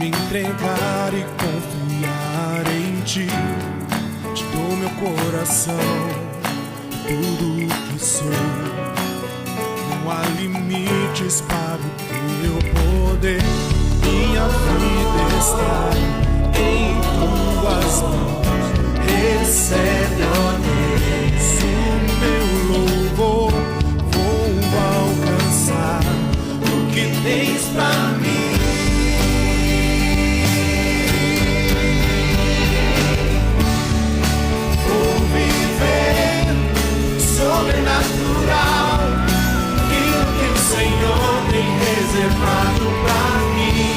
me entregar e confiar em ti. Te dou meu coração, tudo o que sou. Não há limites para o teu poder. Minha vida está em tuas mãos. Recebe, ó Deus, o meu louvor. Vou alcançar o que tens pra mim. Vou viver sobrenatural, aquilo que o Senhor tem reservado pra mim.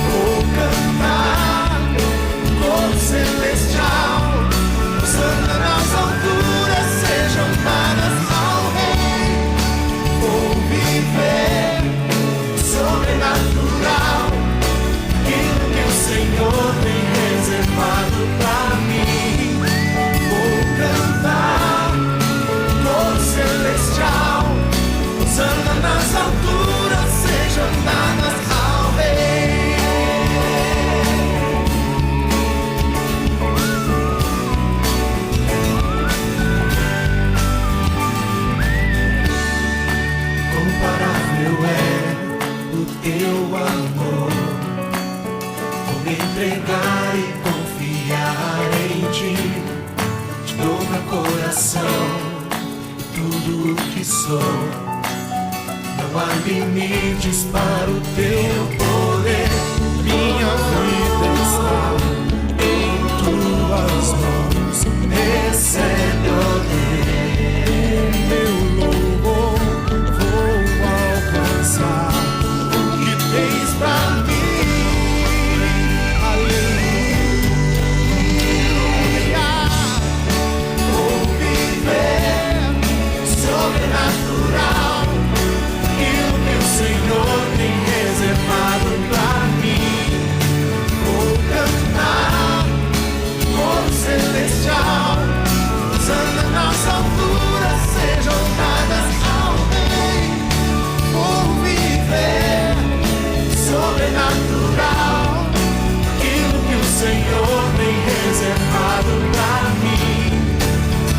Vou cantar coro celestial, Hosana nas alturas, sejam dadas ao Rei. Vou viver sobrenatural, aquilo que o Senhor tem reservado pra mim. Vou cantar coro celestial, Hosana nas alturas, sejam dadas ao Rei. Comparável é o teu amor. Vou me entregar e confiar em ti. Te dou meu coração, tudo o que sou. Não há limites para o teu poder. Minha vida está em tuas mãos. Recebe, ó Deus, meu louvor. Vou alcançar o que tens pra mim. Aleluia. Vou viver sobrenatural, aquilo que o Senhor tem reservado pra mim. Vou cantar coro celestial, Hosana nas alturas, sejam dadas ao Rei. Vou viver sobrenatural, aquilo que o Senhor tem reservado pra mim.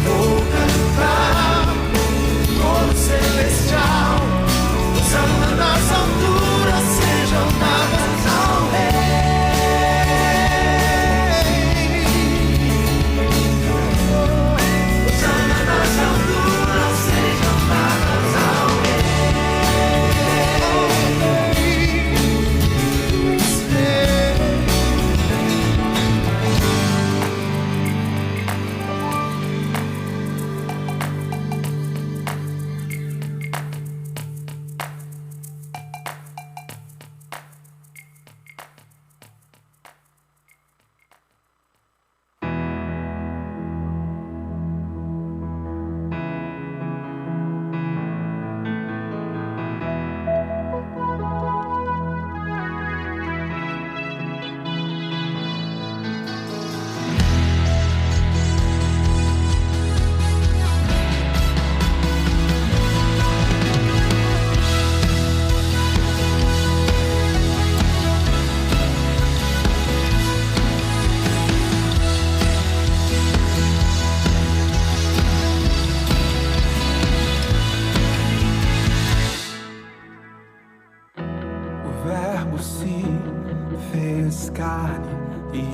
Vou cantar coro celestial, Hosana nas alturas, sejam dadas ao Rei. Hosana nas alturas, sejam dadas ao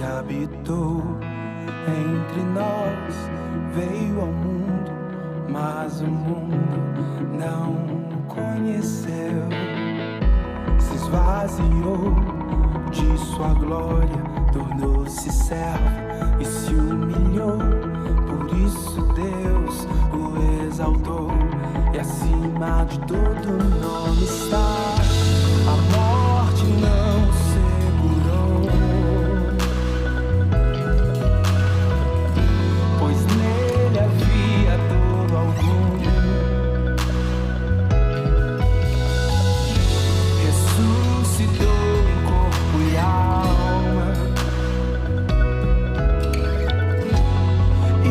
habitou entre nós, veio ao mundo, mas o mundo não o conheceu. Se esvaziou de sua glória, tornou-se servo e se humilhou. Por isso Deus o exaltou, e acima de todo nome está. A morte não o segurou, pois nele havia todo algum. Ressuscitou em corpo e alma, e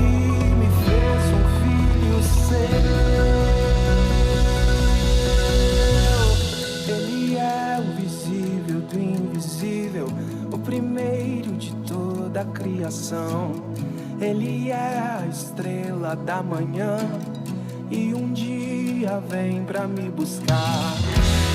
me fez um filho seu. invisível, o primeiro de toda a criação. Ele é a estrela da manhã e um dia vem pra me buscar.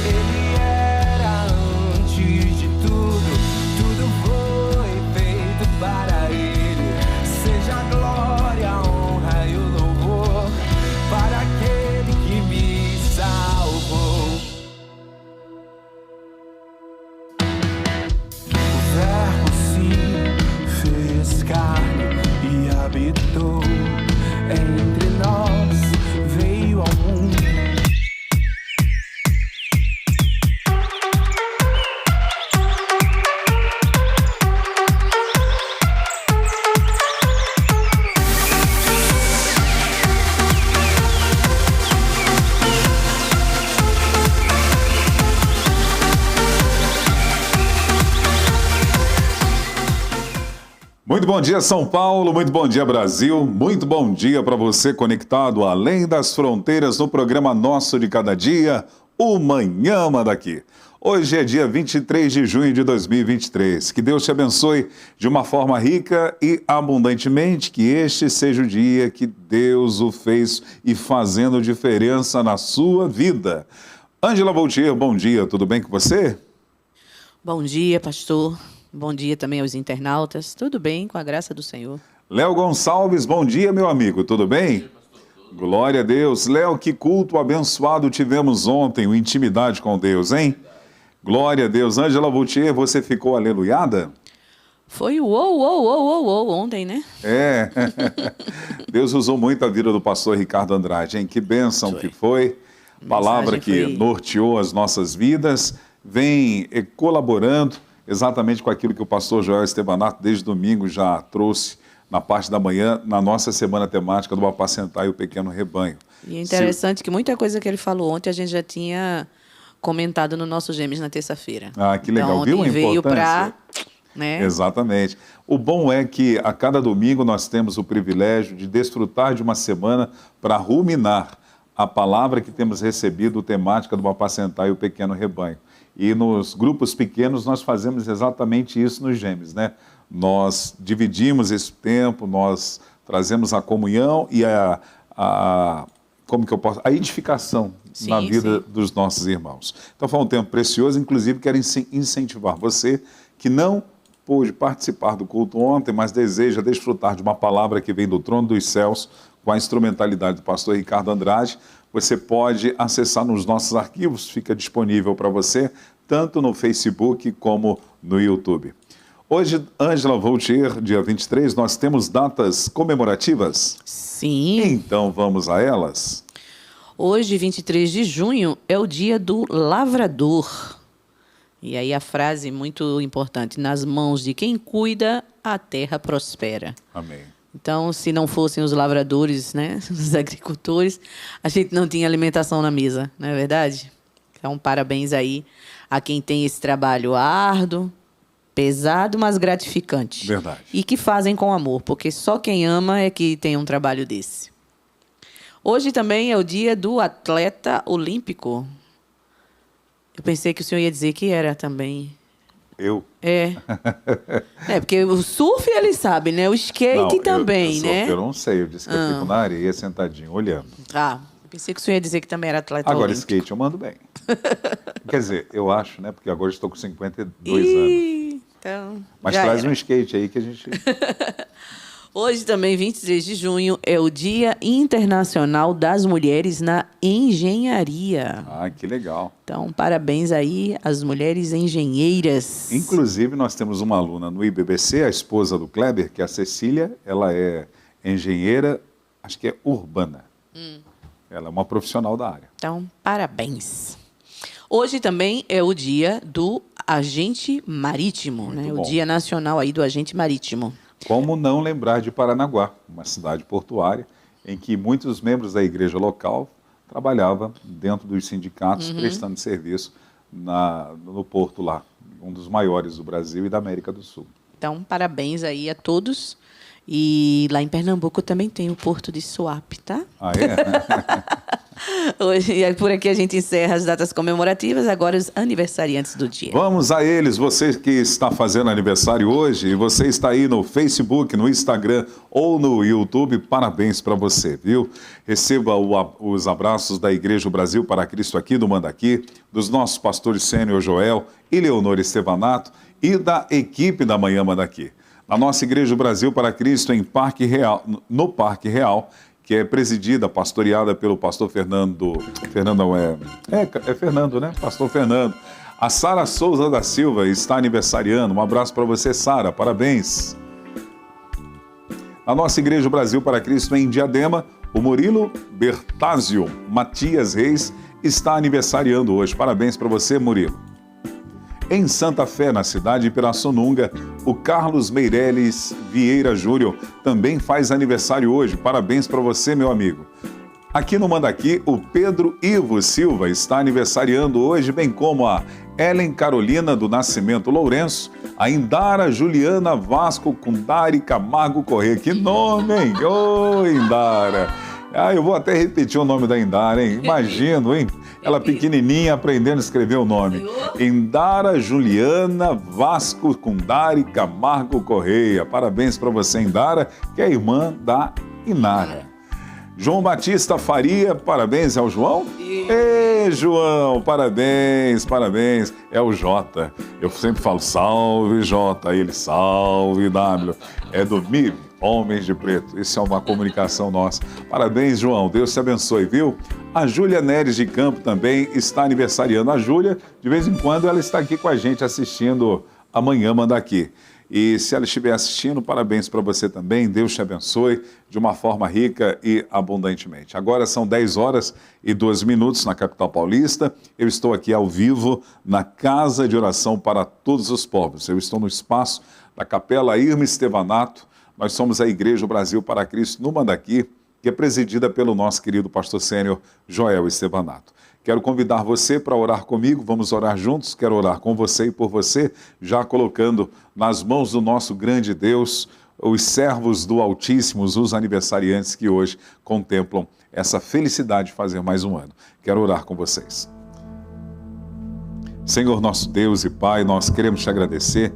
Ele era antes de tudo, tudo foi feito para ele. Seja a glória, a honra e o louvor para aquele que me salvou. O Verbo se fez carne e habitou entre nós, veio ao mundo. Muito bom dia, São Paulo, muito bom dia, Brasil, muito bom dia para você conectado além das fronteiras no programa Nosso de Cada Dia, o Manhã Manda Aqui. Hoje é dia 23 de junho de 2023. Que Deus te abençoe de uma forma rica e abundantemente, que este seja o dia que Deus o fez e fazendo diferença na sua vida. Ângela Voltier, bom dia, tudo bem com você? Bom dia, pastor. Bom dia também aos internautas. Tudo bem, com a graça do Senhor. Léo Gonçalves, bom dia, meu amigo. Tudo bem? Glória a Deus. Léo, que culto abençoado tivemos ontem, o Intimidade com Deus, hein? Glória a Deus. Ângela Voltier, você ficou aleluiada? Foi uou ontem, né? É. Deus usou muito a vida do pastor Ricardo Andrade, hein? Que bênção que foi. Palavra que norteou as nossas vidas, vem colaborando exatamente com aquilo que o pastor Joel Estebanato, desde domingo, já trouxe na parte da manhã, na nossa semana temática do Apacentar e o Pequeno Rebanho. E é interessante que muita coisa que ele falou ontem a gente já tinha comentado no nosso Gêmeos na terça-feira. Ah, que legal. Então, viu a ontem veio importância? né? Exatamente. O bom é que a cada domingo nós temos o privilégio de desfrutar de uma semana para ruminar a palavra que temos recebido, temática do Apacentar e o Pequeno Rebanho. E nos grupos pequenos nós fazemos exatamente isso nos Gêmeos, né? Nós dividimos esse tempo, nós trazemos a comunhão e a edificação na vida dos nossos irmãos. Então foi um tempo precioso, inclusive quero incentivar você que não pôde participar do culto ontem, mas deseja desfrutar de uma palavra que vem do trono dos céus, com a instrumentalidade do pastor Ricardo Andrade. Você pode acessar nos nossos arquivos, fica disponível para você, tanto no Facebook como no YouTube. Hoje, Ângela Voltier, dia 23, nós temos datas comemorativas? Sim. Então vamos a elas. Hoje, 23 de junho, é o dia do lavrador. E aí a frase muito importante: nas mãos de quem cuida, a terra prospera. Amém. Então, se não fossem os lavradores, né, os agricultores, a gente não tinha alimentação na mesa, não é verdade? Então, parabéns aí a quem tem esse trabalho árduo, pesado, mas gratificante. Verdade. E que fazem com amor, porque só quem ama é que tem um trabalho desse. Hoje também é o dia do atleta olímpico. Eu pensei que o senhor ia dizer que era também. Eu? É. É, porque o surf ele sabe, né? O skate também, né? Eu não sei, eu disse que eu fico na areia sentadinho, olhando. Ah, eu pensei que o senhor ia dizer que também era atleta Agora, olímpico. skate eu mando bem. Quer dizer, eu acho, né? Porque agora eu estou com 52 anos. Então, Mas já traz era. um skate aí que a gente... Hoje também, 23 de junho, é o Dia Internacional das Mulheres na Engenharia. Ah, que legal. Então, parabéns aí às mulheres engenheiras. Inclusive, nós temos uma aluna no IBBC, a esposa do Kleber, que é a Cecília. Ela é engenheira, acho que é urbana. Ela é uma profissional da área. Então, parabéns. Hoje também é o dia do agente marítimo, né? bom. O Dia Nacional aí do agente marítimo. Como não lembrar de Paranaguá, uma cidade portuária, em que muitos membros da igreja local trabalhavam dentro dos sindicatos, prestando serviço no porto lá, um dos maiores do Brasil e da América do Sul. Então, parabéns aí a todos. E lá em Pernambuco também tem o Porto de Suape, tá? Ah, é? Hoje, e por aqui a gente encerra as datas comemorativas, agora os aniversariantes do dia. Vamos a eles, você que está fazendo aniversário hoje, e você está aí no Facebook, no Instagram ou no YouTube, parabéns para você, viu? Receba os abraços da Igreja Brasil para Cristo aqui do Mandaqui, dos nossos pastores Sênior Joel e Leonor Estevanato e da equipe da Manhã Mandaqui. Na nossa Igreja Brasil para Cristo no Parque Real, que é presidida, pastoreada pelo pastor Fernando, Fernando, né? Pastor Fernando. A Sara Souza da Silva está aniversariando. Um abraço para você, Sara, parabéns. Na nossa Igreja Brasil para Cristo em Diadema, o Murilo Bertazio Matias Reis está aniversariando hoje. Parabéns para você, Murilo. Em Santa Fé, na cidade de Pirassununga, o Carlos Meireles Vieira Júnior também faz aniversário hoje. Parabéns para você, meu amigo. Aqui no Mandaqui, o Pedro Ivo Silva está aniversariando hoje, bem como a Ellen Carolina do Nascimento Lourenço, a Indara Juliana Vasco Cundari Camargo Corrêa. Que nome, hein? Ô, Indara! Eu vou até repetir o nome da Indara, hein? Imagino, hein? Ela pequenininha aprendendo a escrever o nome. Indara Juliana Vasco Cundari Camargo Correia. Parabéns para você, Indara, que é irmã da Inara. João Batista Faria, parabéns ao João? Ei, João, parabéns, parabéns. É o Jota. Eu sempre falo salve, Jota. Ele, salve, W. É do MIB, Homens de Preto. Isso é uma comunicação nossa. Parabéns, João. Deus te abençoe, viu? A Júlia Neres de Campo também está aniversariando. A Júlia, de vez em quando, ela está aqui com a gente assistindo Amanhã Mandaqui. E se ela estiver assistindo, parabéns para você também. Deus te abençoe de uma forma rica e abundantemente. Agora são 10 horas e 12 minutos na capital paulista. Eu estou aqui ao vivo na Casa de Oração para Todos os Povos. Eu estou no espaço da Capela Irma Estevanato. Nós somos a Igreja Brasil para Cristo no Mandaqui, que é presidida pelo nosso querido pastor Sênior Joel Estevanato. Quero convidar você para orar comigo, vamos orar juntos, quero orar com você e por você, já colocando nas mãos do nosso grande Deus, os servos do Altíssimo, os aniversariantes que hoje contemplam essa felicidade de fazer mais um ano. Quero orar com vocês. Senhor nosso Deus e Pai, nós queremos te agradecer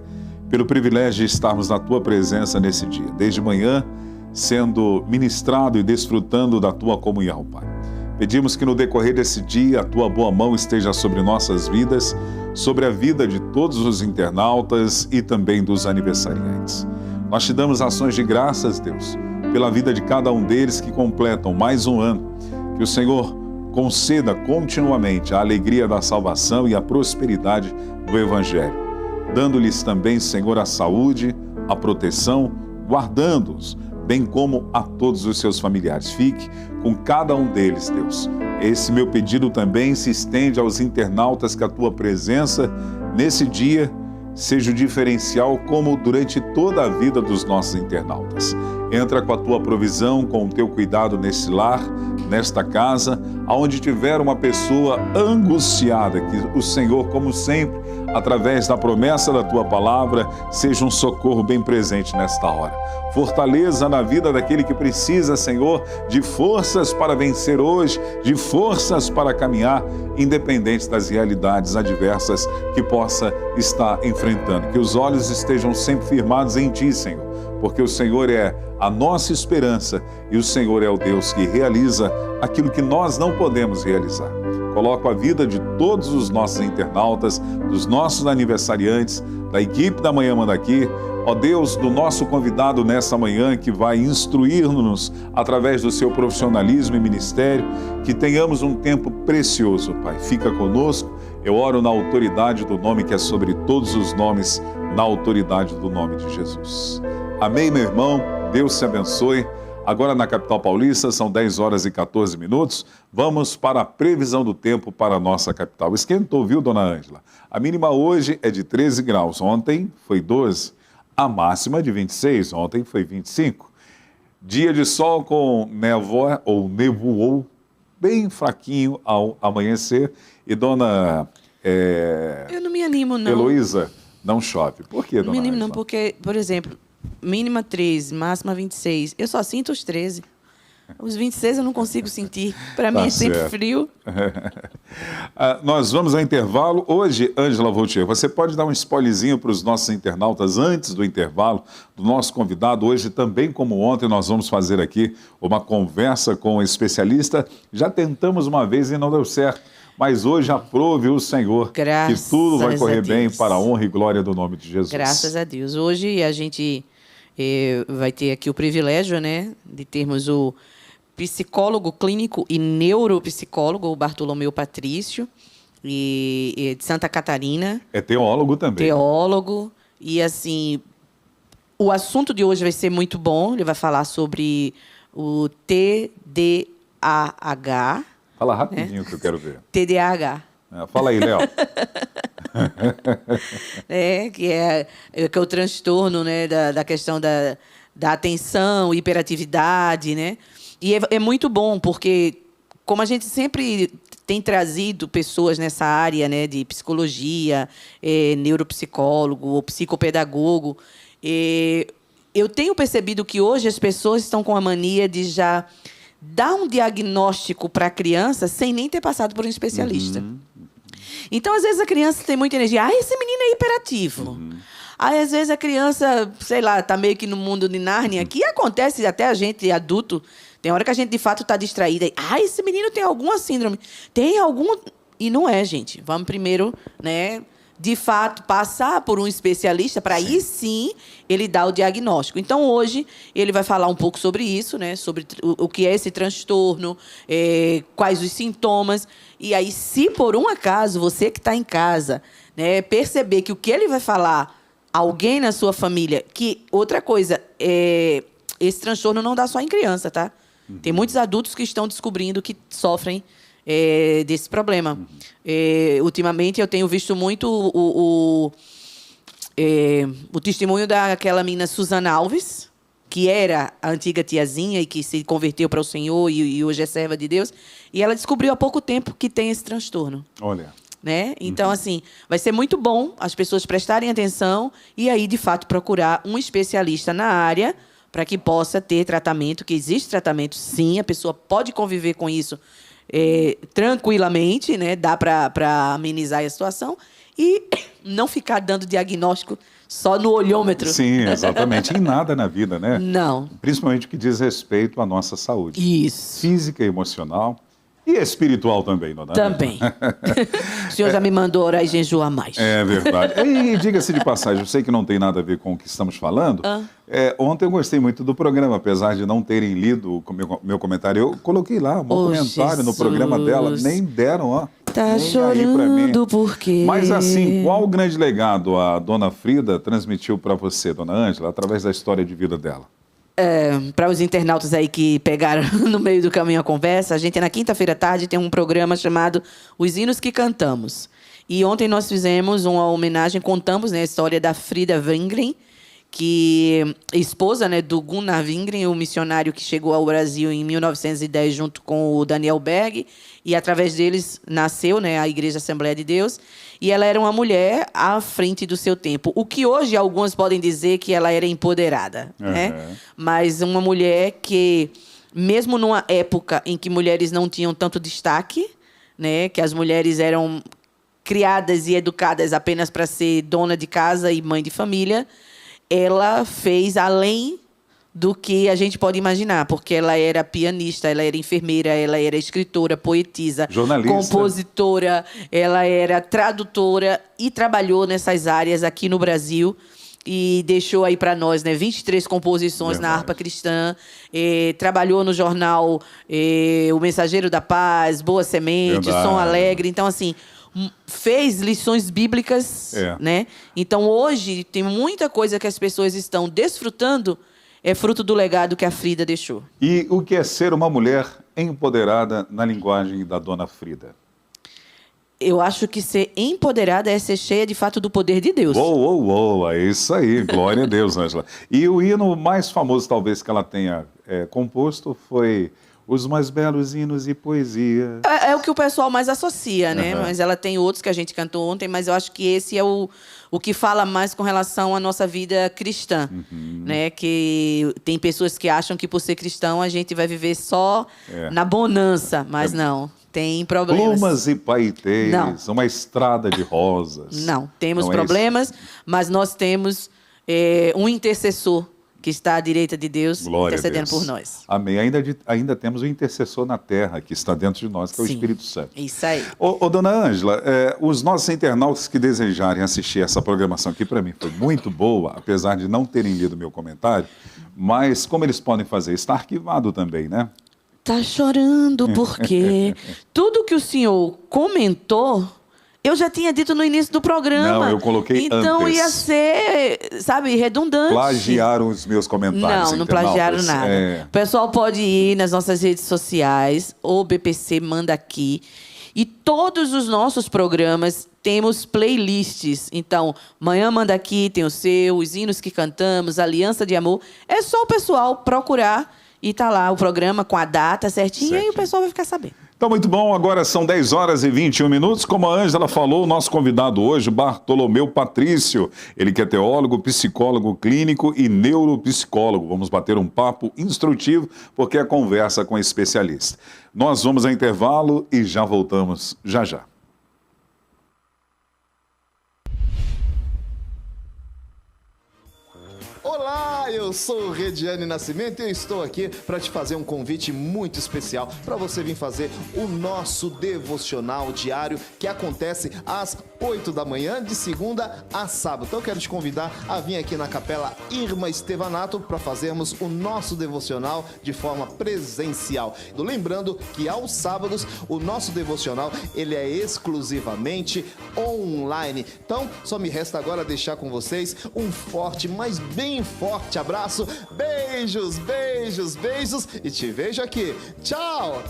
pelo privilégio de estarmos na Tua presença nesse dia, desde manhã, sendo ministrado e desfrutando da Tua comunhão, Pai. Pedimos que no decorrer desse dia a Tua boa mão esteja sobre nossas vidas, sobre a vida de todos os internautas e também dos aniversariantes. Nós te damos ações de graças, Deus, pela vida de cada um deles que completam mais um ano. Que o Senhor conceda continuamente a alegria da salvação e a prosperidade do Evangelho, dando-lhes também, Senhor, a saúde, a proteção, guardando-os, bem como a todos os seus familiares. Fique com cada um deles, Deus. Esse meu pedido também se estende aos internautas, que a Tua presença nesse dia seja o diferencial, como durante toda a vida dos nossos internautas. Entra com a Tua provisão, com o Teu cuidado nesse lar, nesta casa, aonde tiver uma pessoa angustiada, que o Senhor, como sempre, através da promessa da Tua palavra, seja um socorro bem presente nesta hora. Fortaleza na vida daquele que precisa, Senhor, de forças para vencer hoje, de forças para caminhar, independente das realidades adversas que possa estar enfrentando. Que os olhos estejam sempre firmados em Ti, Senhor, porque o Senhor é a nossa esperança e o Senhor é o Deus que realiza aquilo que nós não podemos realizar. Coloco a vida de todos os nossos internautas, dos nossos aniversariantes, da equipe da Manhã Mandaqui, ó Deus, do nosso convidado nessa manhã, que vai instruir-nos através do seu profissionalismo e ministério, que tenhamos um tempo precioso, Pai. Fica conosco, eu oro na autoridade do nome que é sobre todos os nomes, na autoridade do nome de Jesus. Amém, meu irmão, Deus te abençoe. Agora na capital paulista são 10 horas e 14 minutos. Vamos para a previsão do tempo para a nossa capital. Esquentou, viu, dona Ângela? A mínima hoje é de 13 graus. Ontem foi 12. A máxima de 26. Ontem foi 25. Dia de sol com névoa ou nevoou, bem fraquinho ao amanhecer. E dona Eu não me animo, não. Heloísa, não chove. Por quê, dona Não me animo, Ângela? não, porque, por exemplo, mínima 13, máxima 26. Eu só sinto os 13. Os 26 eu não consigo sentir. Para Tá mim é sempre certo. frio. Nós vamos ao intervalo. Hoje, Ângela Vautier, você pode dar um spoilerzinho para os nossos internautas antes do intervalo, do nosso convidado. Hoje, também como ontem, nós vamos fazer aqui uma conversa com um especialista. Já tentamos uma vez e não deu certo, mas hoje aprove o Senhor Graças que tudo vai correr a bem Deus. para a honra e glória do nome de Jesus. Graças a Deus. Hoje a gente vai ter aqui o privilégio, né, de termos o psicólogo clínico e neuropsicólogo, o Bartolomeu Patrício, de Santa Catarina. É teólogo também. Teólogo. E, assim, o assunto de hoje vai ser muito bom. Ele vai falar sobre o TDAH. Fala rapidinho que eu quero ver. TDAH. Fala aí, Léo. Que é o transtorno, né, da questão da atenção, hiperatividade, né? E é muito bom, porque como a gente sempre tem trazido pessoas nessa área, né, de psicologia, neuropsicólogo, ou psicopedagogo, eu tenho percebido que hoje as pessoas estão com a mania de já dar um diagnóstico para a criança sem nem ter passado por um especialista. Então, às vezes, a criança tem muita energia. Esse menino é hiperativo. Aí, às vezes, a criança, sei lá, está meio que no mundo de Nárnia, que acontece até a gente adulto. Tem hora que a gente, de fato, está distraída. Esse menino tem alguma síndrome. Tem algum... E não é, gente. Vamos primeiro, né, de fato, passar por um especialista para aí sim ele dar o diagnóstico. Então, hoje, ele vai falar um pouco sobre isso, né, sobre o que é esse transtorno, quais os sintomas. E aí, se por um acaso, você que está em casa, né, perceber que o que ele vai falar, alguém na sua família... Que, outra coisa, esse transtorno não dá só em criança, tá? Tem muitos adultos que estão descobrindo que sofrem desse problema. Ultimamente, eu tenho visto muito o testemunho daquela menina Suzana Alves, que era a antiga tiazinha e que se converteu para o Senhor e hoje é serva de Deus. E ela descobriu há pouco tempo que tem esse transtorno. Olha. Né? Então, assim, vai ser muito bom as pessoas prestarem atenção e aí, de fato, procurar um especialista na área para que possa ter tratamento, que existe tratamento, sim, a pessoa pode conviver com isso tranquilamente, né? Dá para amenizar a situação e não ficar dando diagnóstico só no olhômetro. Sim, exatamente. Em nada na vida, né? Não. Principalmente o que diz respeito à nossa saúde. Isso. Física, emocional e espiritual também, não é? Também. O senhor já me mandou orar e jejuar mais. É verdade. E diga-se de passagem, eu sei que não tem nada a ver com o que estamos falando. Ontem eu gostei muito do programa, apesar de não terem lido o meu comentário. Eu coloquei lá um comentário no programa dela, nem deram, ó. Tá nem aí pra mim. chorando porque... Mas assim, qual o grande legado a dona Frida transmitiu para você, dona Ângela, através da história de vida dela? Para os internautas aí que pegaram no meio do caminho a conversa, a gente na quinta-feira à tarde tem um programa chamado Os Hinos que Cantamos. E ontem nós fizemos uma homenagem, contamos, né, a história da Frida Wingren, que é esposa, né, do Gunnar Wingren, o missionário que chegou ao Brasil em 1910 junto com o Daniel Berg, e através deles nasceu, né, a Igreja Assembleia de Deus, e ela era uma mulher à frente do seu tempo. O que hoje alguns podem dizer que ela era empoderada, né? Mas uma mulher que, mesmo numa época em que mulheres não tinham tanto destaque, né, que as mulheres eram criadas e educadas apenas para ser dona de casa e mãe de família, ela fez além do que a gente pode imaginar, porque ela era pianista, ela era enfermeira, ela era escritora, poetisa, jornalista, compositora, ela era tradutora e trabalhou nessas áreas aqui no Brasil e deixou aí para nós, né, 23 composições na harpa cristã, trabalhou no jornal O Mensageiro da Paz, Boa Semente, Som Alegre, então assim... fez lições bíblicas, né? Então, hoje, tem muita coisa que as pessoas estão desfrutando, é fruto do legado que a Frida deixou. E o que é ser uma mulher empoderada na linguagem da dona Frida? Eu acho que ser empoderada é ser cheia, de fato, do poder de Deus. É isso aí, glória a Deus, Ângela. E o hino mais famoso, talvez, que ela tenha composto foi os mais belos hinos e poesia. É o que o pessoal mais associa, né? Mas ela tem outros que a gente cantou ontem, mas eu acho que esse é o que fala mais com relação à nossa vida cristã, né? Que tem pessoas que acham que por ser cristão a gente vai viver só na bonança, mas não, tem problemas. Plumas e paetês, uma estrada de rosas. Não, temos Não é problemas, mas nós temos um intercessor que está à direita de Deus, Glória intercedendo a Deus. por nós. Amém. Ainda temos o intercessor na terra, que está dentro de nós, que é o Sim. Espírito Santo. Isso aí. Ô, dona Ângela, os nossos internautas que desejarem assistir essa programação, que para mim foi muito boa, apesar de não terem lido meu comentário, mas como eles podem fazer? Está arquivado também, né? Tá chorando porque tudo que o senhor comentou, eu já tinha dito no início do programa. Não, eu coloquei então antes. ia ser, sabe, redundante. Plagiaram os meus comentários. Não plagiaram nada. O pessoal pode ir nas nossas redes sociais, ou BPC Manda Aqui. E todos os nossos programas temos playlists. Então, Manhã Manda Aqui tem o seu, os hinos que cantamos, Aliança de Amor. É só o pessoal procurar e tá lá o programa com a data certinha e o pessoal vai ficar sabendo. Então, muito bom. Agora são 10 horas e 21 minutos. Como a Ângela falou, o nosso convidado hoje, Bartolomeu Patrício. Ele que é teólogo, psicólogo clínico e neuropsicólogo. Vamos bater um papo instrutivo, porque é conversa com especialista. Nós vamos a intervalo e já voltamos já já. Olá, eu sou o Rediane Nascimento e eu estou aqui para te fazer um convite muito especial para você vir fazer o nosso devocional diário que acontece às 8 da manhã, de segunda a sábado. Então eu quero te convidar a vir aqui na Capela Irma Estevanato para fazermos o nosso devocional de forma presencial. Lembrando que aos sábados o nosso devocional ele é exclusivamente online. Então só me resta agora deixar com vocês um forte, mas bem forte abraço. Beijos, beijos, beijos e te vejo aqui. Tchau!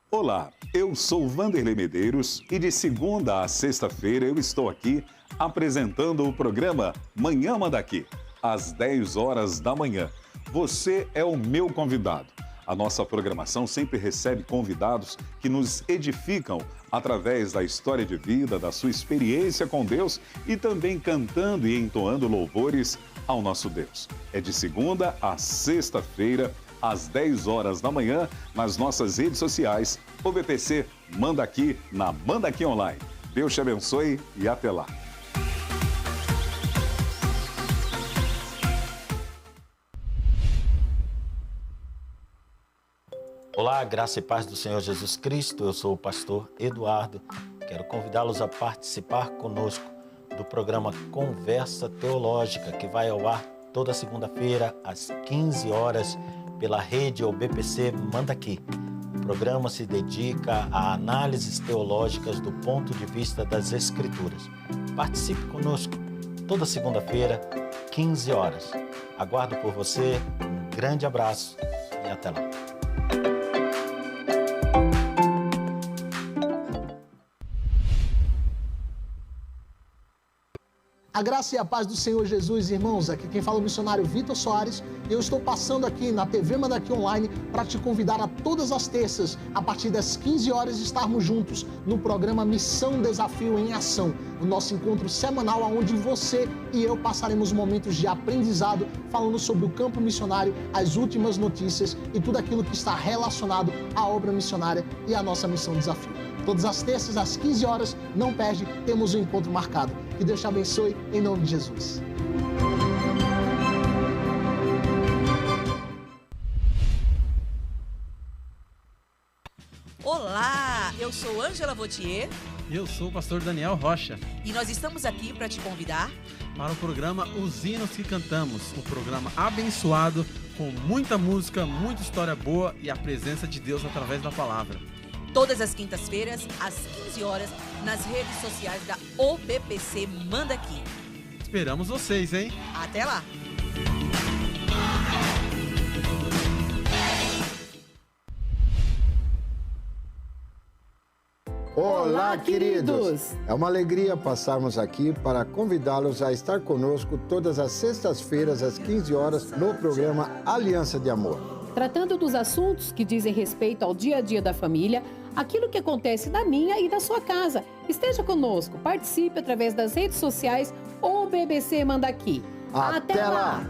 Olá, eu sou Vanderlei Medeiros e de segunda a sexta-feira eu estou aqui apresentando o programa Manhã Manda Aqui, às 10 horas da manhã. Você é o meu convidado. A nossa programação sempre recebe convidados que nos edificam através da história de vida, da sua experiência com Deus e também cantando e entoando louvores ao nosso Deus. É de segunda a sexta-feira, às 10 horas da manhã, nas nossas redes sociais, o BPC Manda Aqui na Manda Aqui Online. Deus te abençoe e até lá. Olá, graça e paz do Senhor Jesus Cristo. Eu sou o pastor Eduardo. Quero convidá-los a participar conosco do programa Conversa Teológica, que vai ao ar toda segunda-feira às 15 horas pela rede ou BPC Manda Aqui. O programa se dedica a análises teológicas do ponto de vista das Escrituras. Participe conosco toda segunda-feira, 15 horas. Aguardo por você. Um grande abraço e até lá. A graça e a paz do Senhor Jesus, irmãos, aqui quem fala é o missionário Vitor Soares. Eu estou passando aqui na TV Manda Aqui Online para te convidar a todas as terças, a partir das 15 horas, estarmos juntos no programa Missão Desafio em Ação, o nosso encontro semanal onde você e eu passaremos momentos de aprendizado falando sobre o campo missionário, as últimas notícias e tudo aquilo que está relacionado à obra missionária e à nossa Missão Desafio. Todas as terças, às 15 horas, não perde, temos um encontro marcado. Que Deus te abençoe, em nome de Jesus. Olá, eu sou Ângela Vautier. Eu sou o pastor Daniel Rocha. E nós estamos aqui para te convidar para o programa Os Hinos que Cantamos, um programa abençoado, com muita música, muita história boa e a presença de Deus através da palavra. Todas as quintas-feiras, às 15 horas, nas redes sociais da OBPC Manda Aqui. Esperamos vocês, hein? Até lá! Olá, queridos! É uma alegria passarmos aqui para convidá-los a estar conosco todas as sextas-feiras, às 15 horas, no programa Aliança de Amor. Tratando dos assuntos que dizem respeito ao dia a dia da família, aquilo que acontece na minha e na sua casa. Esteja conosco, participe através das redes sociais ou BBC Manda Aqui. Até lá!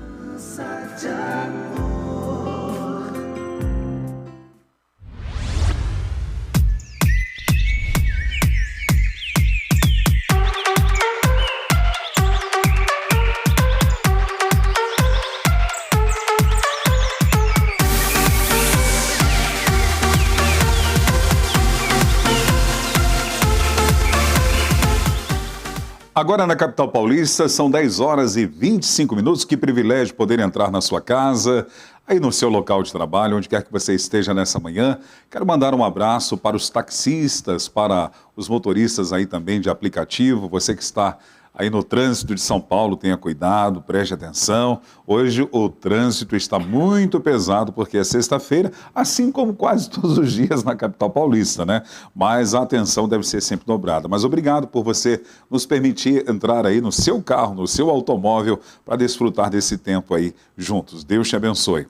Agora na capital paulista são 10 horas e 25 minutos. Que privilégio poder entrar na sua casa, aí no seu local de trabalho, onde quer que você esteja nessa manhã. Quero mandar um abraço para os taxistas, para os motoristas aí também de aplicativo. Você que está aí no trânsito de São Paulo, tenha cuidado, preste atenção. Hoje o trânsito está muito pesado porque é sexta-feira, assim como quase todos os dias na capital paulista, né? Mas a atenção deve ser sempre dobrada. Mas obrigado por você nos permitir entrar aí no seu carro, no seu automóvel, para desfrutar desse tempo aí juntos. Deus te abençoe.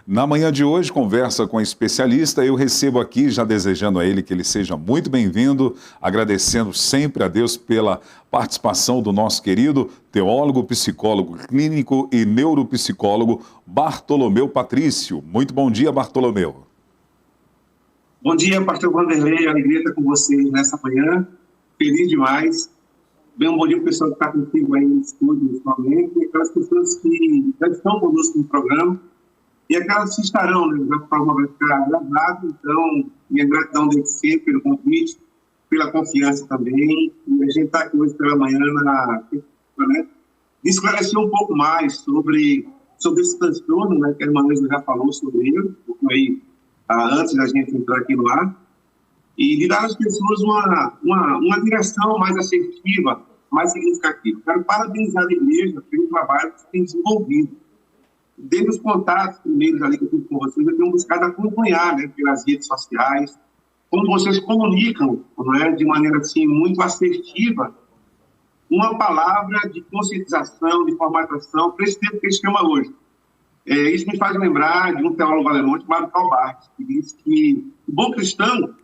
Na manhã de hoje, conversa com a especialista, eu recebo aqui, já desejando a ele que ele seja muito bem-vindo, agradecendo sempre a Deus pela participação do nosso querido teólogo, psicólogo clínico e neuropsicólogo Bartolomeu Patrício. Muito bom dia, Bartolomeu. Bom dia, pastor Vanderlei, alegria estar com vocês nessa manhã, feliz demais. Bem, um bom dia para o pessoal que está contigo aí no estúdio, principalmente, e aquelas pessoas que já estão conosco no programa. E aquelas que estarão, né? A forma vai ficar gravada, então minha gratidão deve ser pelo convite, pela confiança também. E a gente está aqui hoje pela manhã né? Esclarecer um pouco mais sobre esse transtorno, né? Que a irmã Angela já falou sobre ele, um pouco aí, antes da gente entrar aqui no ar, e de dar às pessoas uma direção mais assertiva, mais significativa. Quero parabenizar a igreja pelo trabalho que tem desenvolvido. Desde os contatos primeiros ali que eu tive com vocês, eu tenho buscado acompanhar, né, pelas redes sociais, como vocês comunicam, não é, de maneira assim muito assertiva, uma palavra de conscientização, de formatação para esse tempo que a gente chama hoje. Isso me faz lembrar de um teólogo alemão chamado Karl Barth, que diz que o bom cristão,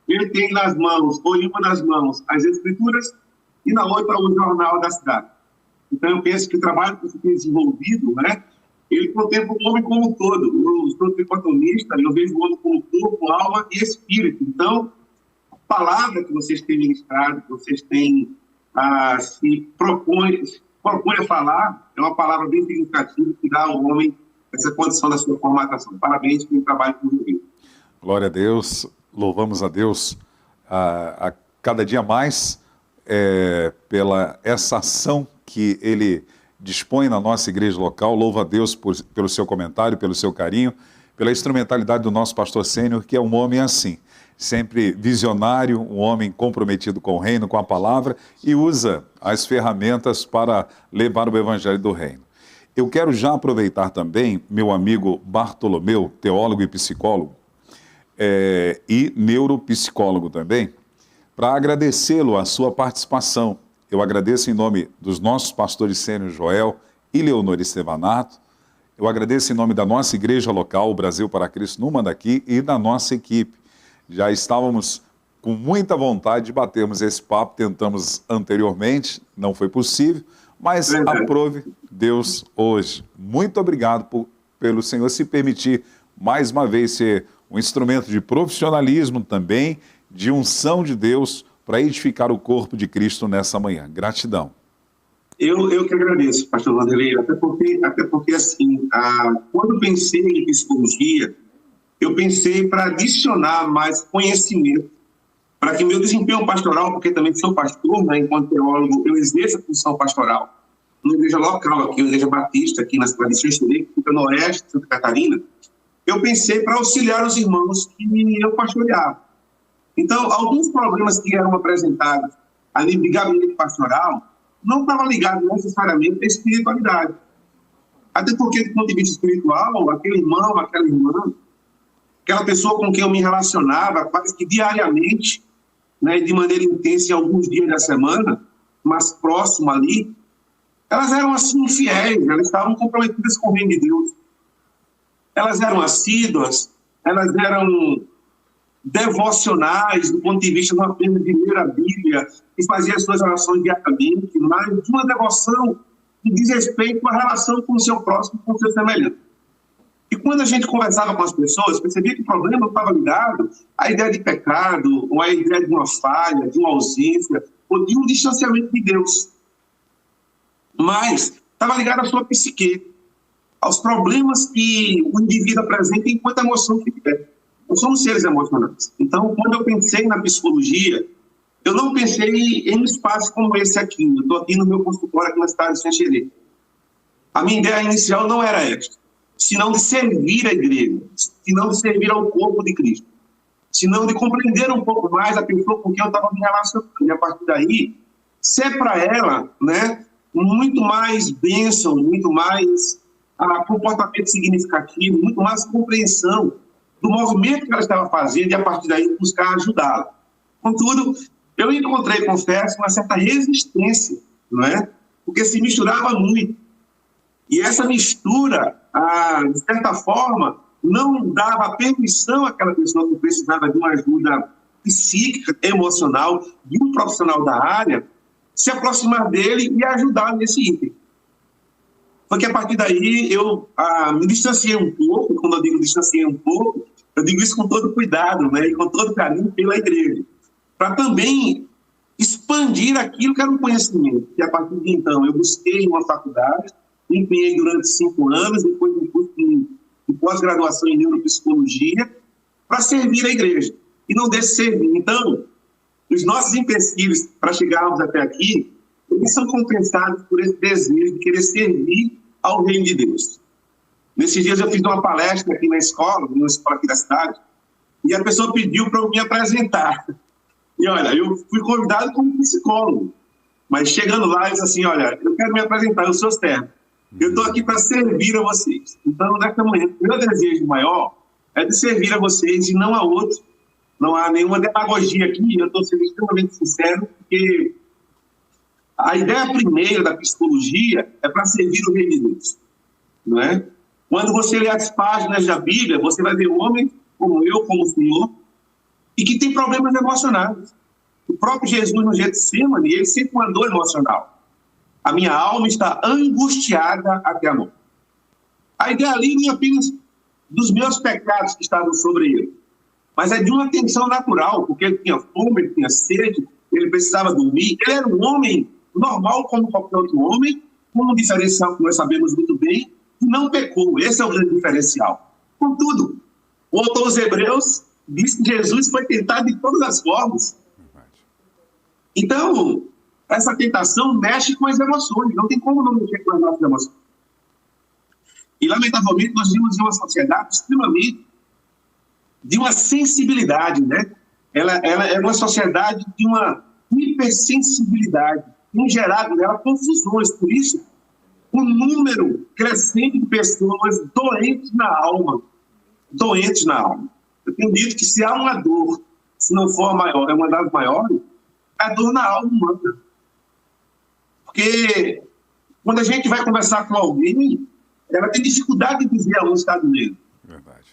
ele tem nas mãos, ou em uma das mãos, as escrituras e na outra o jornal da cidade. Então eu penso que o trabalho que você tem desenvolvido, né, ele contempla o homem como um todo. Eu sou tricotomista, eu vejo o homem como corpo, alma e espírito. Então, a palavra que vocês têm ministrado, que vocês têm se propõe a falar, é uma palavra bem significativa que dá ao homem essa condição da sua formatação. Parabéns pelo trabalho que você fez. Glória a Deus, louvamos a Deus a cada dia mais pela essa ação que Ele dispõe na nossa igreja local. Louva a Deus pelo seu comentário, pelo seu carinho, pela instrumentalidade do nosso pastor sênior, que é um homem assim, sempre visionário, um homem comprometido com o reino, com a palavra, e usa as ferramentas para levar o evangelho do reino. Eu quero já aproveitar também, meu amigo Bartolomeu, teólogo e psicólogo, e neuropsicólogo também, para agradecê-lo a sua participação. Eu agradeço em nome dos nossos pastores sênior Joel e Leonor Estevanato. Eu agradeço em nome da nossa igreja local, o Brasil para Cristo no Mandaqui, e da nossa equipe. Já estávamos com muita vontade de batermos esse papo, tentamos anteriormente, não foi possível, mas aprove Deus hoje. Muito obrigado pelo Senhor se permitir, mais uma vez, ser um instrumento de profissionalismo também, de unção de Deus, para edificar o corpo de Cristo nessa manhã. Gratidão. Eu que agradeço, pastor Vanderlei, até porque assim, quando pensei em psicologia, eu pensei para adicionar mais conhecimento, para que meu desempenho pastoral, porque também sou pastor, né, enquanto teólogo, eu exerço a função pastoral, numa igreja local aqui, uma igreja batista, aqui na cidade de Xerxerê, que fica no oeste de Santa Catarina, eu pensei para auxiliar os irmãos que eu pastoreava. Então, alguns problemas que eram apresentados ali de gabinete pastoral não estavam ligados necessariamente à espiritualidade. Até porque, do ponto de vista espiritual, aquele irmão, aquela irmã, aquela pessoa com quem eu me relacionava quase que diariamente, né, de maneira intensa em alguns dias da semana, mas próximo ali, elas eram assim infiéis, elas estavam comprometidas com o reino de Deus. Elas eram assíduas, elas eram devocionais do ponto de vista de uma apenas de ler a Bíblia e fazer as suas orações diariamente, mas de uma devoção que diz respeito à relação com o seu próximo, com o seu semelhante. E quando a gente conversava com as pessoas, percebia que o problema estava ligado à ideia de pecado, ou à ideia de uma falha, de uma ausência, ou de um distanciamento de Deus. Mas estava ligado à sua psique, aos problemas que o indivíduo apresenta enquanto emoção que tiver. Nós somos seres emocionais. Então, quando eu pensei na psicologia, eu não pensei em um espaço como esse aqui. Eu estou aqui no meu consultório, aqui na cidade de Xanxerê. A minha ideia inicial não era esta, senão de servir a igreja, senão de servir ao corpo de Cristo, senão de compreender um pouco mais a pessoa com quem eu estava me relacionando. E a partir daí, ser para ela, né, muito mais bênção, muito mais comportamento significativo, muito mais compreensão do movimento que ela estava fazendo e a partir daí buscar ajudá-la. Contudo, eu encontrei, confesso, uma certa resistência, não é? Porque se misturava muito. E essa mistura, de certa forma, não dava permissão àquela pessoa que precisava de uma ajuda psíquica, emocional, de um profissional da área, se aproximar dele e ajudar nesse item. Porque a partir daí eu me distanciei um pouco. Quando eu digo distanciei um pouco, eu digo isso com todo cuidado, né, e com todo carinho pela igreja, para também expandir aquilo que era um conhecimento. E a partir de então eu busquei uma faculdade, empenhei durante 5 anos, depois um curso de pós-graduação em neuropsicologia, para servir a igreja. E não deixe de servir. Então, os nossos empecilhos para chegarmos até aqui, eles são compensados por esse desejo de querer servir ao reino de Deus. Nesses dias eu fiz uma palestra aqui na escola, numa escola aqui da cidade, e a pessoa pediu para eu me apresentar. E olha, eu fui convidado como psicólogo, mas chegando lá, eu disse assim, olha, eu quero me apresentar, eu sou Sérgio. Eu estou aqui para servir a vocês. Então, nesta manhã, o meu desejo maior é de servir a vocês e não a outros. Não há nenhuma demagogia aqui, eu estou sendo extremamente sincero, porque a ideia primeira da psicologia é para servir o reino de Deus, não é? Quando você lê as páginas da Bíblia, você vai ver homens como eu, como o Senhor, e que tem problemas emocionais. O próprio Jesus no Getsemane, ele sempre com uma dor emocional. A minha alma está angustiada até a morte. A ideia ali não é apenas dos meus pecados que estavam sobre ele, mas é de uma tensão natural, porque ele tinha fome, ele tinha sede, ele precisava dormir. Ele era um homem normal como qualquer outro homem, com um diferencial que nós sabemos muito bem, e não pecou. Esse é o grande diferencial. Contudo, o autor dos Hebreus diz que Jesus foi tentado de todas as formas. Então, essa tentação mexe com as emoções, não tem como não mexer com as nossas emoções. E, lamentavelmente, nós vivemos em uma sociedade extremamente de uma sensibilidade, né? Ela é uma sociedade de uma hipersensibilidade, tem gerado nela confusões. Por isso, o número crescente de pessoas doentes na alma. Doentes na alma. Eu tenho dito que se há uma dor, se não for a maior, é uma das maiores, é a dor na alma humana. Porque quando a gente vai conversar com alguém, ela tem dificuldade de dizer aonde está doendo. Verdade.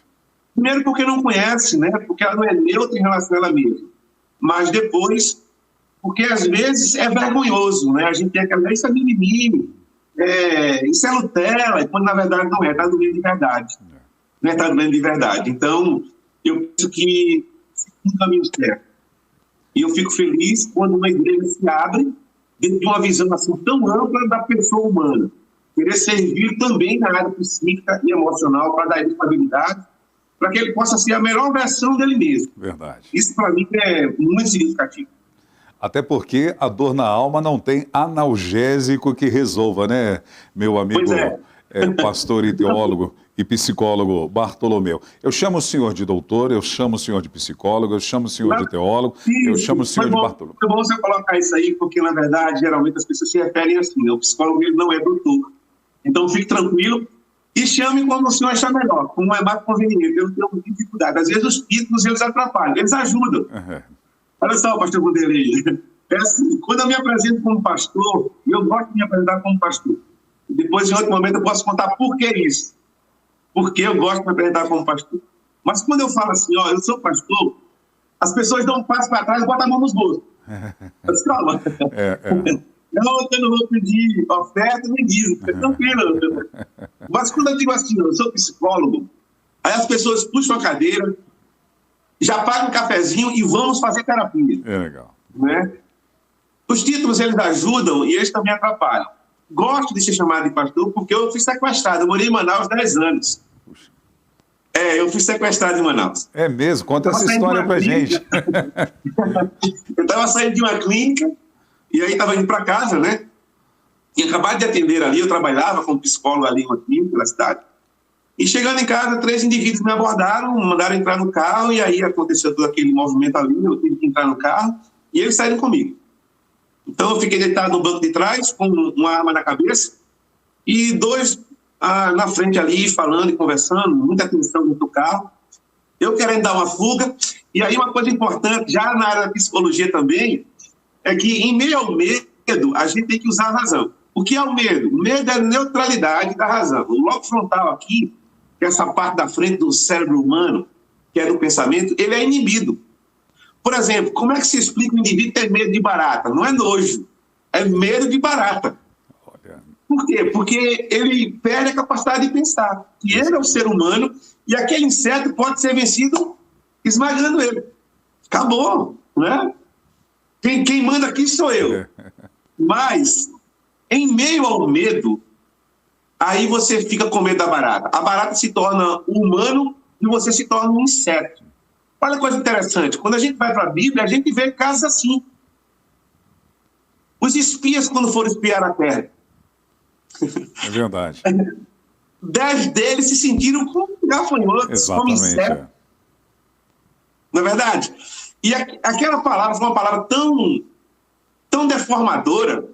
Primeiro porque não conhece, né? Porque ela não é neutra em relação a ela mesma. Mas depois, porque às vezes é vergonhoso, né? A gente tem aquela, isso é mimimi, isso é Nutella, quando na verdade não é, está doendo de verdade. Né? Está doendo de verdade. Então, eu penso que é um caminho certo. E eu fico feliz quando uma igreja se abre dentro de uma visão assim tão ampla da pessoa humana. Querer servir também na área psíquica e emocional para dar estabilidade, para que ele possa ser a melhor versão dele mesmo. Verdade. Isso, para mim, é muito significativo. Até porque a dor na alma não tem analgésico que resolva, né, meu amigo pastor e teólogo e psicólogo Bartolomeu? Eu chamo o senhor de doutor, eu chamo o senhor de psicólogo, eu chamo o senhor de teólogo, eu chamo o senhor de Bartolomeu. Foi bom você colocar isso aí, porque, na verdade, geralmente as pessoas se referem assim, né? O psicólogo ele não é doutor. Então, fique tranquilo e chame como o senhor achar melhor, como é mais conveniente. Eu tenho dificuldade. Às vezes, os títulos, eles atrapalham, eles ajudam. Olha só, pastor Vanderlei. É assim, quando eu me apresento como pastor, eu gosto de me apresentar como pastor. Depois, em outro momento, eu posso contar por que isso. Porque eu gosto de me apresentar como pastor. Mas quando eu falo assim, ó, eu sou pastor, as pessoas dão um passo para trás e botam a mão nos bolsos. Eu disse, calma. Não, eu não vou pedir oferta nem dízimo, fica tranquilo. Mas quando eu digo assim, eu sou psicólogo, aí as pessoas puxam a cadeira, já pagam um cafezinho e vamos fazer terapia. É legal. Né? Os títulos, eles ajudam e eles também atrapalham. Gosto de ser chamado de pastor porque eu fui sequestrado. Eu morei em Manaus 10 anos. Puxa. Eu fui sequestrado em Manaus. É mesmo? Conta essa história pra gente. Eu estava saindo de uma clínica e aí estava indo para casa, né? E acabado de atender ali, eu trabalhava como psicólogo ali em uma clínica pela cidade. E chegando em casa, 3 indivíduos me abordaram, mandaram entrar no carro e aí aconteceu todo aquele movimento ali, eu tive que entrar no carro e eles saíram comigo. Então eu fiquei deitado no banco de trás com uma arma na cabeça e 2 na frente ali, falando e conversando, muita atenção dentro do carro. Eu querendo dar uma fuga. E aí uma coisa importante, já na área da psicologia também, é que em meio ao medo, a gente tem que usar a razão. O que é o medo? O medo é a neutralidade da razão. O lobo frontal aqui, que é essa parte da frente do cérebro humano, que é do pensamento, ele é inibido. Por exemplo, como é que se explica o indivíduo ter medo de barata? Não é nojo, é medo de barata. Por quê? Porque ele perde a capacidade de pensar. E ele é o ser humano e aquele inseto pode ser vencido esmagando ele. Acabou, né? Quem manda aqui sou eu. Mas, em meio ao medo, aí você fica com medo da barata. A barata se torna humano e você se torna um inseto. Olha a coisa interessante. Quando a gente vai para a Bíblia, a gente vê casos assim. Os espias, quando foram espiar a terra, é verdade. 10 deles se sentiram como gafanhotos, como insetos. Não é verdade? E aquela palavra foi uma palavra tão deformadora,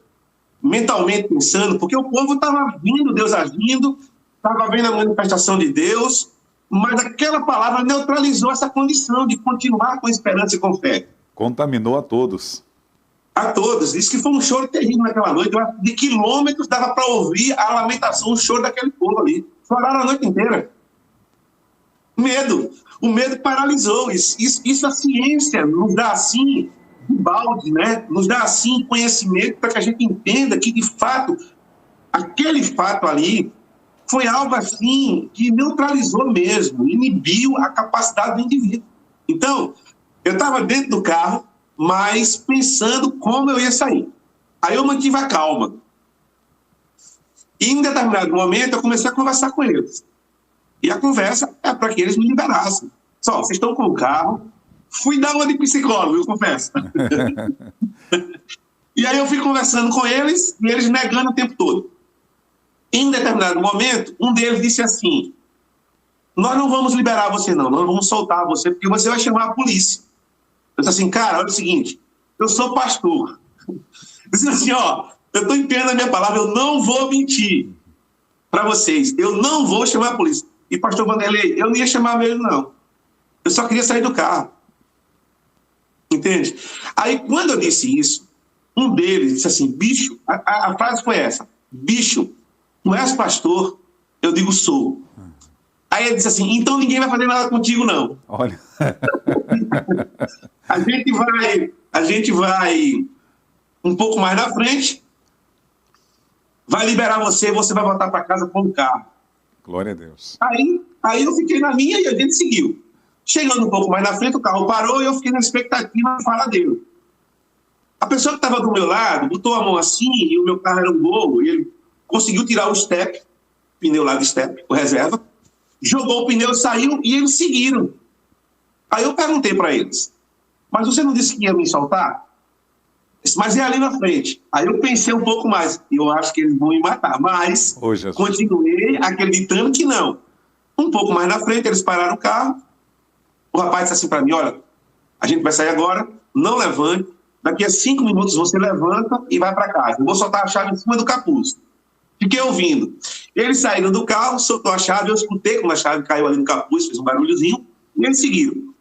mentalmente pensando, porque o povo estava vendo Deus agindo, estava vendo a manifestação de Deus, mas aquela palavra neutralizou essa condição de continuar com esperança e com fé. Contaminou a todos. A todos. Diz que foi um choro terrível naquela noite. De quilômetros dava para ouvir a lamentação, o choro daquele povo ali. Choraram a noite inteira. Medo. O medo paralisou. Isso a ciência nos dá assim, de balde, né? Nos dá assim conhecimento para que a gente entenda que, de fato, aquele fato ali foi algo assim que neutralizou mesmo, inibiu a capacidade do indivíduo. Então, eu estava dentro do carro, mas pensando como eu ia sair. Aí eu mantive a calma. E em determinado momento eu comecei a conversar com eles. E a conversa é para que eles me liberassem. Só, vocês estão com o carro. Fui dar uma de psicólogo, eu confesso. E aí eu fui conversando com eles e eles negando o tempo todo. Em determinado momento, um deles disse assim: nós não vamos liberar você não, nós vamos soltar você porque você vai chamar a polícia. Eu disse assim, cara, olha o seguinte, eu sou pastor. Eu disse assim, ó, eu estou empenhando a minha palavra, eu não vou mentir para vocês, eu não vou chamar a polícia. E pastor Vanderlei, eu não ia chamar mesmo não, eu só queria sair do carro. Entende? Aí quando eu disse isso, um deles disse assim, bicho, a frase foi essa, bicho, tu és pastor? Eu digo, sou. Aí ele disse assim, então ninguém vai fazer nada contigo, não. Olha. A gente vai um pouco mais na frente, vai liberar você e você vai voltar para casa com o carro. Glória a Deus. Aí eu fiquei na minha e a gente seguiu. Chegando um pouco mais na frente, o carro parou e eu fiquei na expectativa de falar dele. A pessoa que estava do meu lado botou a mão assim e o meu carro era um Gol e ele conseguiu tirar o step, pneu lá de step, o reserva, jogou o pneu, saiu e eles seguiram. Aí eu perguntei para eles, mas você não disse que ia me soltar? Mas é ali na frente. Aí eu pensei um pouco mais, eu acho que eles vão me matar, mas continuei acreditando que não. Um pouco mais na frente, eles pararam o carro, o rapaz disse assim para mim, olha, a gente vai sair agora, não levante, daqui a 5 minutos você levanta e vai para casa. Eu vou soltar a chave em cima do capuz. Fiquei ouvindo. Eles saíram do carro, soltou a chave, eu escutei como a chave caiu ali no capuz, fez um barulhozinho, e eles seguiram.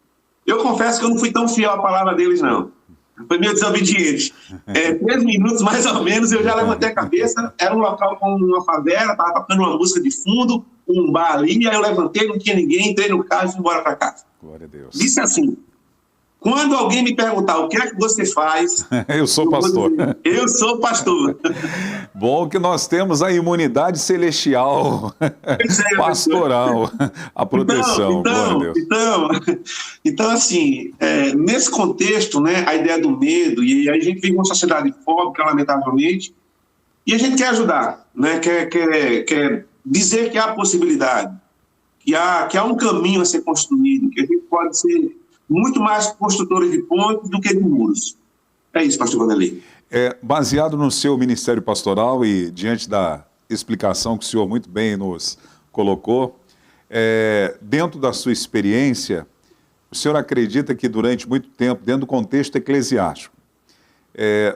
Eu confesso que eu não fui tão fiel à palavra deles, não. Foi meio desobediente. 3 minutos, mais ou menos, eu já levantei a cabeça. Era um local com uma favela, estava tocando uma música de fundo, um bar ali, aí eu levantei, não tinha ninguém, entrei no carro e fui embora para casa. Glória a Deus. Disse assim: quando alguém me perguntar o que é que você faz... Eu sou pastor. Eu sou pastor. Bom que nós temos a imunidade celestial, pastoral, a proteção. Glória a Deus. Então assim, nesse contexto, né, a ideia do medo, e a gente vive uma sociedade fóbica, lamentavelmente, e a gente quer ajudar, né, quer dizer que há possibilidade, que há um caminho a ser construído, que a gente pode ser muito mais construtores de pontes do que de muros. É isso, pastor Vanderlei. Baseado no seu ministério pastoral e diante da explicação que o senhor muito bem nos colocou, dentro da sua experiência, o senhor acredita que durante muito tempo, dentro do contexto eclesiástico,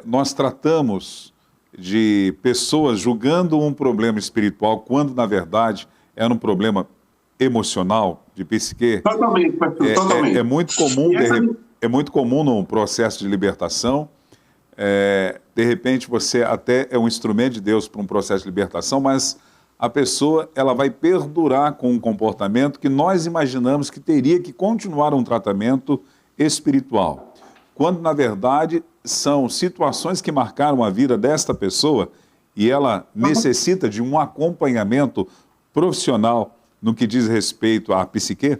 nós tratamos de pessoas julgando um problema espiritual quando, na verdade, era um problema emocional, de psique? Totalmente, pastor, totalmente. É muito comum num processo de libertação. De repente, você até é um instrumento de Deus para um processo de libertação, mas a pessoa ela vai perdurar com um comportamento que nós imaginamos que teria que continuar um tratamento espiritual, quando, na verdade, são situações que marcaram a vida desta pessoa e ela necessita de um acompanhamento profissional no que diz respeito à psique?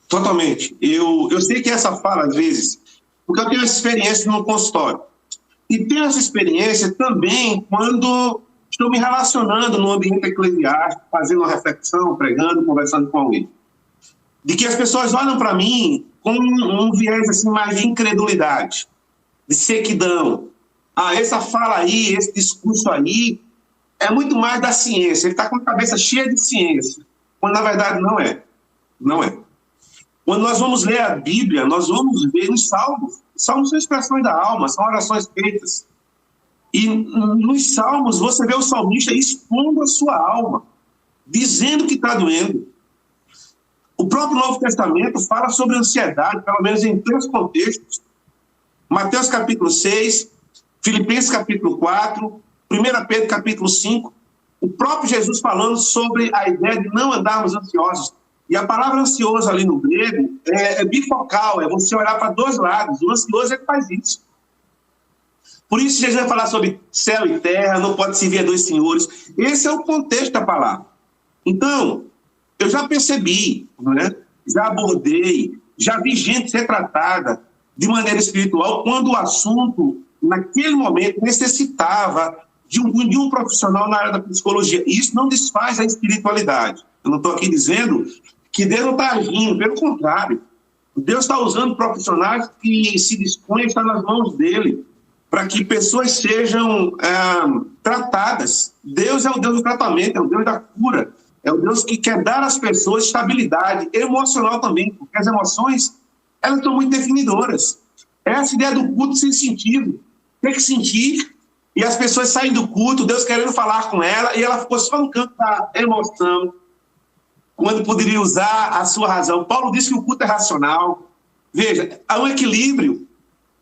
Totalmente. Eu sei que essa fala, às vezes, porque eu tenho essa experiência no consultório. E tenho essa experiência também quando estou me relacionando no ambiente eclesiástico, fazendo uma reflexão, pregando, conversando com alguém. De que as pessoas olham para mim com um viés assim, mais de incredulidade, de sequidão. Essa fala aí, esse discurso aí, é muito mais da ciência. Ele está com a cabeça cheia de ciência. Quando, na verdade, não é. Não é. Quando nós vamos ler a Bíblia, nós vamos ver nos Salmos. Salmos são expressões da alma, são orações feitas. E nos Salmos, você vê o salmista expondo a sua alma, dizendo que está doendo. O próprio Novo Testamento fala sobre ansiedade, pelo menos em 3 contextos. Mateus capítulo 6, Filipenses capítulo 4, 1 Pedro capítulo 5. O próprio Jesus falando sobre a ideia de não andarmos ansiosos. E a palavra ansioso ali no grego é bifocal, é você olhar para 2 lados. O ansioso é que faz isso. Por isso Jesus vai falar sobre céu e terra, não pode servir a 2 senhores. Esse é o contexto da palavra. Então, eu já percebi, né? Já abordei, já vi gente ser tratada de maneira espiritual quando o assunto, naquele momento, necessitava de um profissional na área da psicologia. E isso não desfaz a espiritualidade. Eu não estou aqui dizendo que Deus não está agindo, pelo contrário. Deus está usando profissionais que se dispõem a estar nas mãos dele, para que pessoas sejam tratadas. Deus é o Deus do tratamento, é o Deus da cura, é o Deus que quer dar às pessoas estabilidade emocional também, porque as emoções, elas são muito definidoras. Essa ideia do culto sem sentido. Tem que sentir. E as pessoas saem do culto, Deus querendo falar com ela, e ela ficou só no campo da emoção, quando poderia usar a sua razão. Paulo disse que o culto é racional. Veja, há um equilíbrio.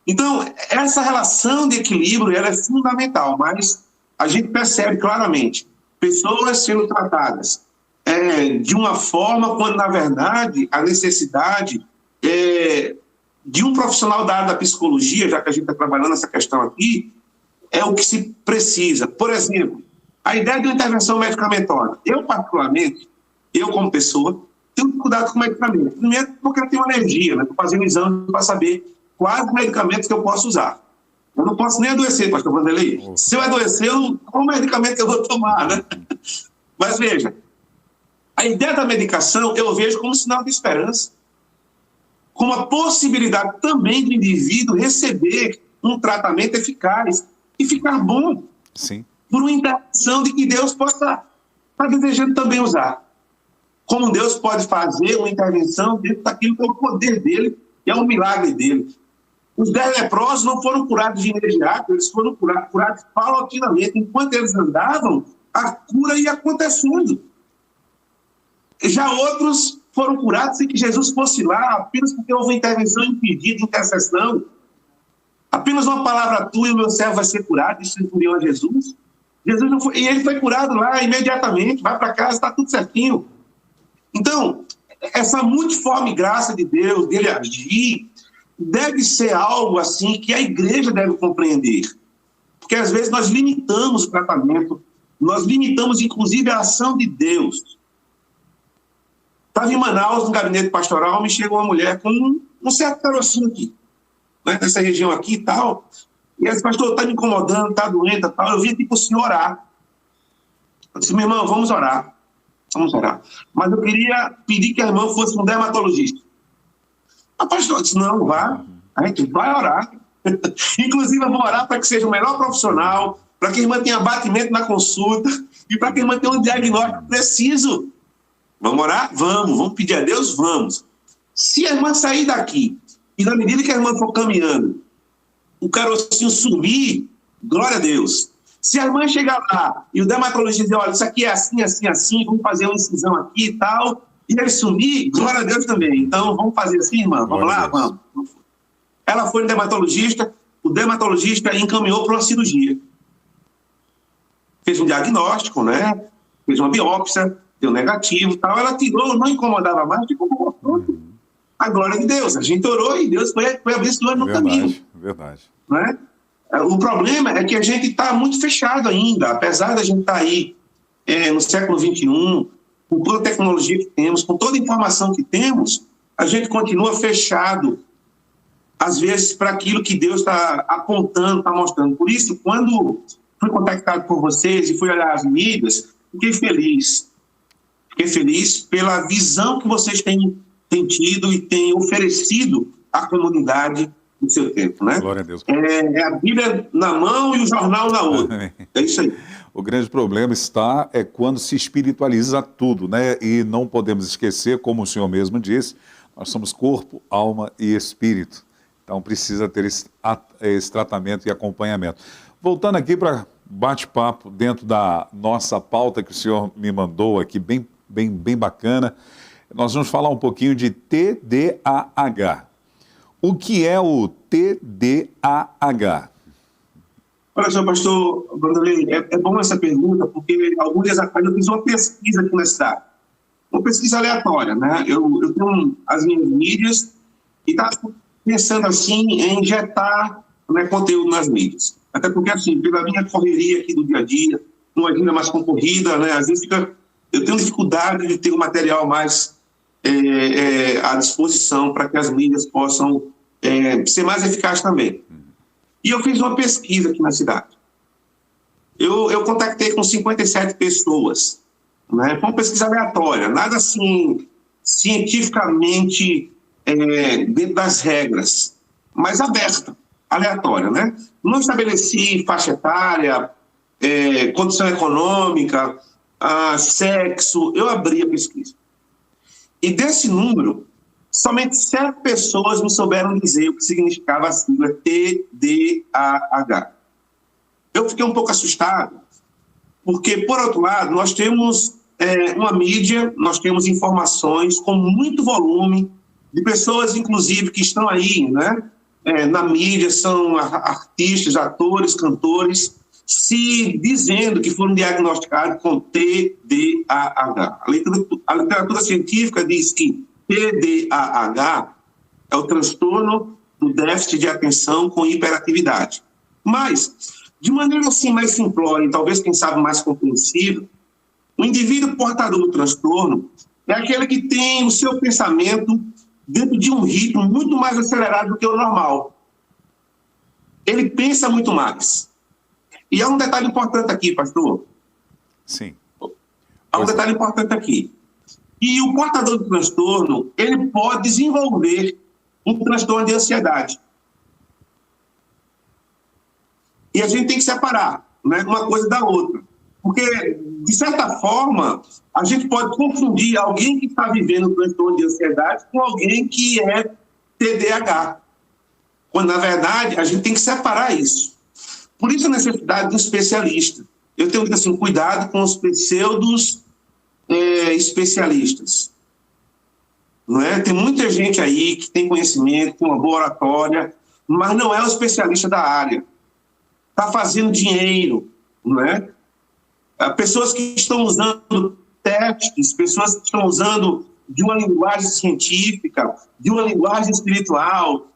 Então, essa relação de equilíbrio ela é fundamental, mas a gente percebe claramente pessoas sendo tratadas de uma forma, quando, na verdade, a necessidade de um profissional da área da psicologia, já que a gente está trabalhando essa questão aqui, é o que se precisa. Por exemplo, a ideia de uma intervenção medicamentosa. Eu, particularmente, como pessoa, tenho dificuldade com medicamento. Primeiro, porque eu tenho alergia, né? Estou fazendo exame para saber quais medicamentos que eu posso usar. Eu não posso nem adoecer, pastor Vanderlei. Se eu adoecer, qual medicamento que eu vou tomar, né? Mas veja, a ideia da medicação eu vejo como sinal de esperança, como a possibilidade também do indivíduo receber um tratamento eficaz e ficar bom. Sim. Por uma intenção de que Deus possa estar desejando também usar. Como Deus pode fazer uma intervenção dentro daquilo que é o poder dele, que é o milagre dele. Os 10 leprosos não foram curados de imediato, eles foram curados paulatinamente. Enquanto eles andavam, a cura ia acontecendo. Já outros foram curados sem que Jesus fosse lá, apenas porque houve intervenção impedida, intercessão. Apenas uma palavra tua e o meu servo vai ser curado, isso incluiu a Jesus. Jesus não foi, e ele foi curado lá imediatamente, vai para casa, está tudo certinho. Então, essa multiforme graça de Deus, dele agir, deve ser algo assim que a igreja deve compreender. Porque às vezes nós limitamos o tratamento, nós limitamos inclusive a ação de Deus. Estava em Manaus, no gabinete pastoral, me chegou uma mulher com um certo carocinho aqui, né, nessa região aqui e tal. E ela disse, pastor, está me incomodando, está doente e tal. Eu vim aqui para o senhor orar. Eu disse, minha irmã, vamos orar. Vamos orar. Mas eu queria pedir que a irmã fosse um dermatologista. A pastora disse, não, vá. A gente vai orar. Inclusive, eu vou orar para que seja o melhor profissional, para que a irmã tenha batimento na consulta e para que a irmã tenha um diagnóstico preciso. Vamos orar? Vamos pedir a Deus? Vamos. Se a irmã sair daqui e na medida que a irmã for caminhando, o carocinho sumir, glória a Deus. Se a irmã chegar lá e o dermatologista dizer, olha, isso aqui é assim, assim, assim, vamos fazer uma incisão aqui e tal, e ele sumir, glória a Deus também. Então, vamos fazer assim, irmã? Vamos lá? Vamos. Ela foi no dermatologista, o dermatologista encaminhou para uma cirurgia. Fez um diagnóstico, né? Fez uma biópsia, deu negativo e tal. Ela tirou, não incomodava mais, ficou pronto. A glória de Deus. A gente orou e Deus foi abençoando no caminho. Verdade. Né? O problema é que a gente está muito fechado ainda, apesar da gente estar aí no século XXI, com toda a tecnologia que temos, com toda a informação que temos, a gente continua fechado, às vezes, para aquilo que Deus está apontando, está mostrando. Por isso, quando fui contactado por vocês e fui olhar as mídias, fiquei feliz. Fiquei feliz pela visão que vocês têm tido e têm oferecido à comunidade no seu tempo, né? Glória a Deus. É a Bíblia na mão e o jornal na outra. É isso aí. O grande problema está quando se espiritualiza tudo, né? E não podemos esquecer, como o senhor mesmo disse, nós somos corpo, alma e espírito. Então precisa ter esse tratamento e acompanhamento. Voltando aqui para bate-papo dentro da nossa pauta que o senhor me mandou aqui, bem bacana, nós vamos falar um pouquinho de TDAH. O que é o TDAH? Olha só, pastor Vanderlei, é bom essa pergunta, porque alguns dias atrás eu fiz uma pesquisa aqui na cidade. Uma pesquisa aleatória, né? Eu tenho as minhas mídias e estava pensando assim em injetar, né, conteúdo nas mídias. Até porque, assim, pela minha correria aqui do dia a dia, uma agenda mais concorrida, né? Às vezes eu tenho dificuldade de ter o material mais à disposição para que as mídias possam ser mais eficazes também. E eu fiz uma pesquisa aqui na cidade. Eu contactei com 57 pessoas, né? Foi uma pesquisa aleatória, nada assim cientificamente dentro das regras, mas aberta, aleatória, né? Não estabeleci faixa etária, condição econômica, sexo, eu abri a pesquisa. E desse número, somente 7 pessoas me souberam dizer o que significava a sigla TDAH. Eu fiquei um pouco assustado, porque, por outro lado, nós temos uma mídia, nós temos informações com muito volume, de pessoas, inclusive, que estão aí, né, na mídia, são artistas, atores, cantores, se dizendo que foram diagnosticados com TDAH. A literatura científica diz que TDAH é o transtorno do déficit de atenção com hiperatividade. Mas, de maneira assim mais simplória e talvez, quem sabe, mais compreensível, o indivíduo portador do transtorno é aquele que tem o seu pensamento dentro de um ritmo muito mais acelerado do que o normal. Ele pensa muito mais. E há um detalhe importante aqui, pastor. Sim. Há um detalhe importante aqui. E o portador do transtorno, ele pode desenvolver um transtorno de ansiedade. E a gente tem que separar, né, uma coisa da outra. Porque, de certa forma, a gente pode confundir alguém que está vivendo um transtorno de ansiedade com alguém que é TDAH. Quando, na verdade, a gente tem que separar isso. Por isso a necessidade de um especialista. Eu tenho que ter assim, cuidado com os pseudos especialistas. não é? Tem muita gente aí que tem conhecimento, tem uma boa oratória, mas não é o especialista da área. Está fazendo dinheiro, não é? Pessoas que estão usando testes, pessoas que estão usando de uma linguagem científica, de uma linguagem espiritual,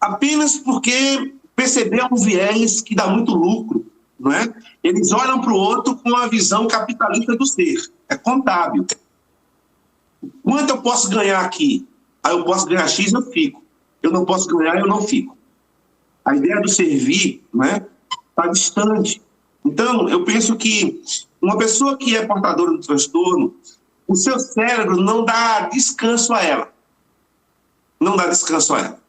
apenas porque perceberam um viés que dá muito lucro, não é? Eles olham para o outro com uma visão capitalista do ser, é contábil. Quanto eu posso ganhar aqui? Eu posso ganhar X, eu fico. Eu não posso ganhar, eu não fico. A ideia do servir, né, está distante. Então, eu penso que uma pessoa que é portadora do transtorno, o seu cérebro não dá descanso a ela. Não dá descanso a ela.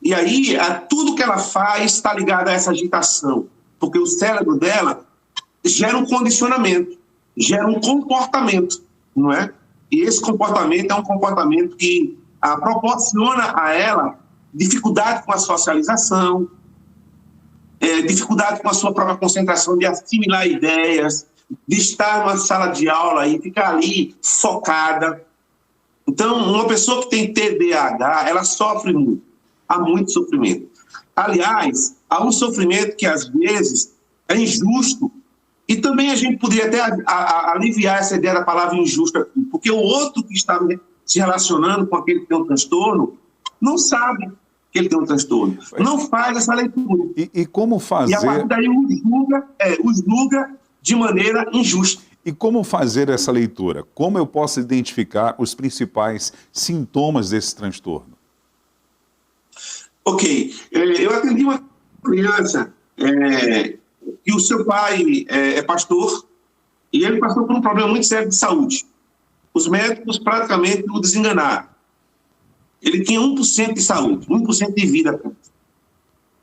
E aí, tudo que ela faz está ligado a essa agitação. Porque o cérebro dela gera um condicionamento, gera um comportamento, não é? E esse comportamento é um comportamento que proporciona a ela dificuldade com a socialização, dificuldade com a sua própria concentração, de assimilar ideias, de estar numa sala de aula e ficar ali focada. Então, uma pessoa que tem TDAH, ela sofre muito, há muito sofrimento. Aliás, há um sofrimento que às vezes é injusto, e também a gente poderia até aliviar essa ideia da palavra injusta aqui, porque o outro que está se relacionando com aquele que tem um transtorno não sabe que ele tem um transtorno, não faz essa leitura. E como fazer... E a partir daí os julga de maneira injusta. E como fazer essa leitura? Como eu posso identificar os principais sintomas desse transtorno? Ok, eu atendi uma criança que o seu pai é pastor e ele passou por um problema muito sério de saúde. Os médicos praticamente o desenganaram. Ele tinha 1% de saúde, 1% de vida.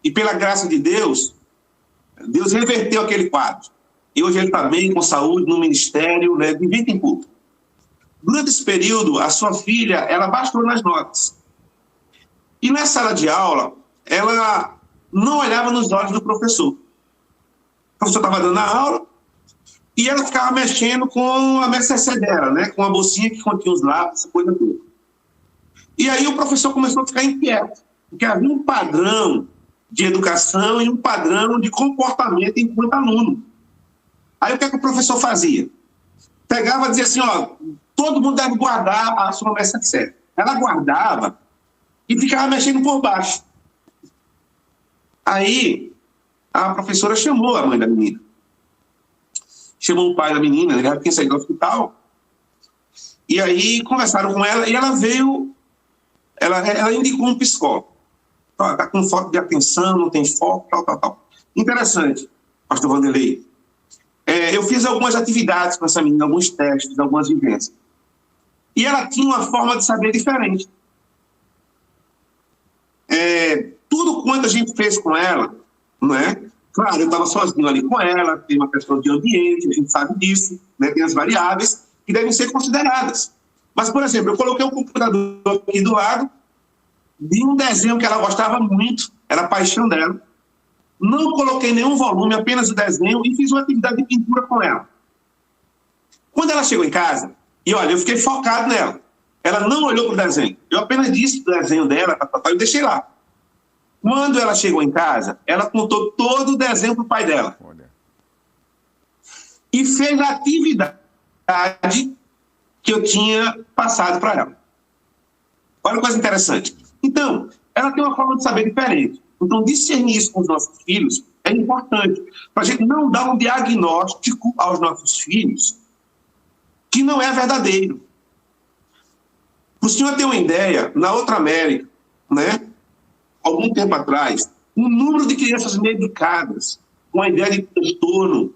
E pela graça de Deus, Deus reverteu aquele quadro. E hoje ele está bem, com saúde, no ministério, né, de vento em culto. Durante esse período, a sua filha, ela baixou nas notas. E na sala de aula, ela não olhava nos olhos do professor. O professor estava dando a aula e ela ficava mexendo com a MSC dela, né, com a bolsinha que continha os lápis, essa coisa toda. E aí o professor começou a ficar inquieto, porque havia um padrão de educação e um padrão de comportamento enquanto aluno. Aí o que é que o professor fazia? Pegava e dizia assim, ó, todo mundo deve guardar a sua MSC. Ela guardava e ficava mexendo por baixo. Aí a professora chamou a mãe da menina. Chamou o pai da menina, ele já tinha saído do hospital. E aí conversaram com ela e ela veio... Ela indicou um psicólogo. Está com falta de atenção, não tem foco, tal. Interessante, pastor Vanderlei. Eu fiz algumas atividades com essa menina, alguns testes, algumas vivências. E ela tinha uma forma de saber diferente. Tudo quanto a gente fez com ela, não é? Claro, eu estava sozinho ali com ela, tem uma questão de ambiente, a gente sabe disso, né? Tem as variáveis que devem ser consideradas. Mas, por exemplo, eu coloquei um computador aqui do lado de um desenho que ela gostava muito, era a paixão dela. Não coloquei nenhum volume, apenas o desenho, e fiz uma atividade de pintura com ela. Quando ela chegou em casa, e olha, eu fiquei focado nela. Ela não olhou para o desenho. Eu apenas disse o desenho dela, eu deixei lá. Quando ela chegou em casa, ela contou todo o desenho para o pai dela. Olha. E fez a atividade que eu tinha passado para ela. Olha que coisa interessante. Então, ela tem uma forma de saber diferente. Então, discernir isso com os nossos filhos é importante, para a gente não dar um diagnóstico aos nossos filhos que não é verdadeiro. Para o senhor ter uma ideia, na outra América, né, algum tempo atrás, o número de crianças medicadas com a ideia de transtorno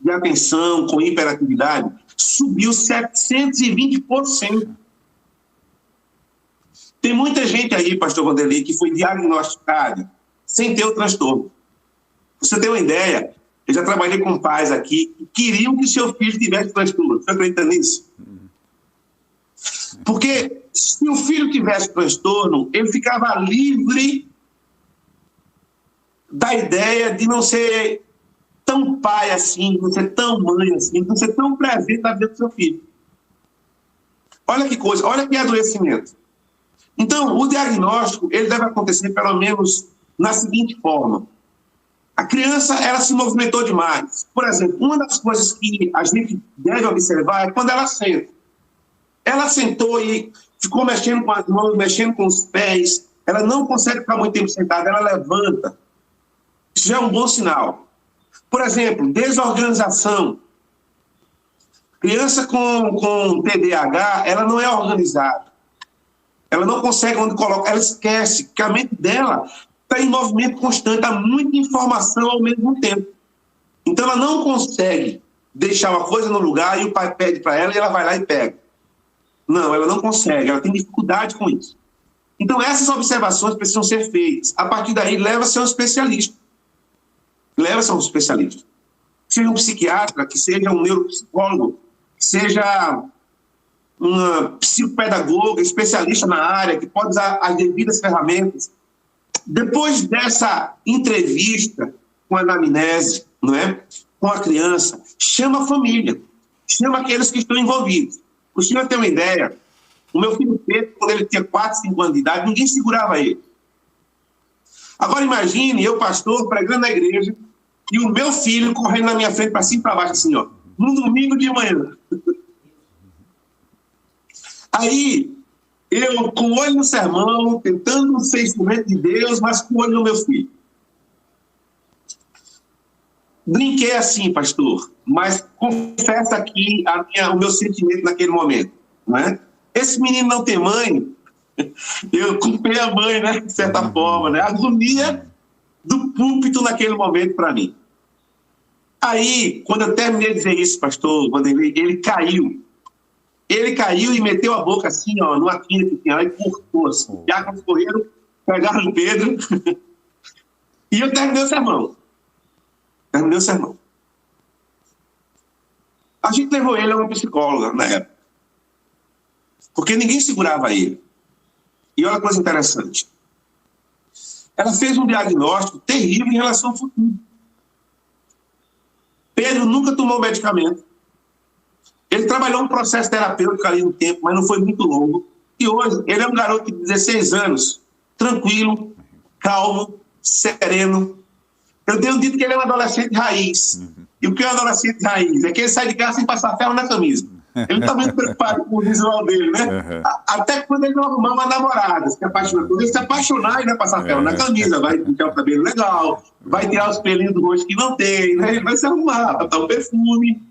de atenção, com hiperatividade, subiu 720%. Tem muita gente aí, pastor Vanderlei, que foi diagnosticada sem ter o transtorno. Pra você ter uma ideia, eu já trabalhei com pais aqui que queriam que seu filho tivesse transtorno. Você acredita nisso? Porque se o filho tivesse transtorno, ele ficava livre da ideia de não ser tão pai assim, de não ser tão mãe assim, de não ser tão presente na vida do seu filho. Olha que coisa, olha que adoecimento. Então, o diagnóstico, ele deve acontecer pelo menos na seguinte forma. A criança, ela se movimentou demais. Por exemplo, uma das coisas que a gente deve observar é quando ela senta. Ela sentou e ficou mexendo com as mãos, mexendo com os pés. Ela não consegue ficar muito tempo sentada, ela levanta. Isso já é um bom sinal. Por exemplo, desorganização. Criança com TDAH, ela não é organizada. Ela não consegue onde colocar, ela esquece que a mente dela está em movimento constante, há muita informação ao mesmo tempo. Então ela não consegue deixar uma coisa no lugar e o pai pede para ela e ela vai lá e pega. Não, ela não consegue, ela tem dificuldade com isso. Então essas observações precisam ser feitas. A partir daí, leva-se a um especialista. Leva-se a um especialista. Seja um psiquiatra, que seja um neuropsicólogo, que seja uma psicopedagoga, especialista na área, que pode usar as devidas ferramentas. Depois dessa entrevista com a anamnese, não é? Com a criança, chama a família, chama aqueles que estão envolvidos. O senhor tem uma ideia? O meu filho Pedro, quando ele tinha 4, 5 anos de idade, ninguém segurava ele. Agora imagine eu, pastor, pregando na igreja, e o meu filho correndo na minha frente para cima e para baixo, assim, ó, no domingo de manhã. Aí, eu com o olho no sermão, tentando ser instrumento de Deus, mas com o olho no meu filho. Brinquei assim, pastor, mas confesso aqui o meu sentimento naquele momento. Não é? Esse menino não tem mãe, eu culpei a mãe, né, de certa forma, né? A agonia do púlpito naquele momento para mim. Aí, quando eu terminei de dizer isso, pastor Vanderlei, ele caiu. Ele caiu e meteu a boca assim, ó, numa quina que tinha lá e cortou assim. Já quando correram, pegaram o Pedro. E eu terminei o sermão. A gente levou ele a uma psicóloga na época. Porque ninguém segurava ele. E olha a coisa interessante. Ela fez um diagnóstico terrível em relação ao futuro. Pedro nunca tomou medicamento. Ele trabalhou um processo terapêutico ali no tempo, mas não foi muito longo. E hoje, ele é um garoto de 16 anos, tranquilo, calmo, sereno. Eu tenho dito que ele é um adolescente raiz. E o que é um adolescente raiz? É que ele sai de casa sem passar ferro na camisa. Ele está muito preocupado com o visual dele, né? Até quando ele não arrumar uma namorada, se apaixonar. Quando ele se apaixonar, ele vai passar ferro na camisa, vai pintar o cabelo legal, vai tirar os pelinhos do rosto que não tem, né? Ele vai se arrumar, botar um perfume.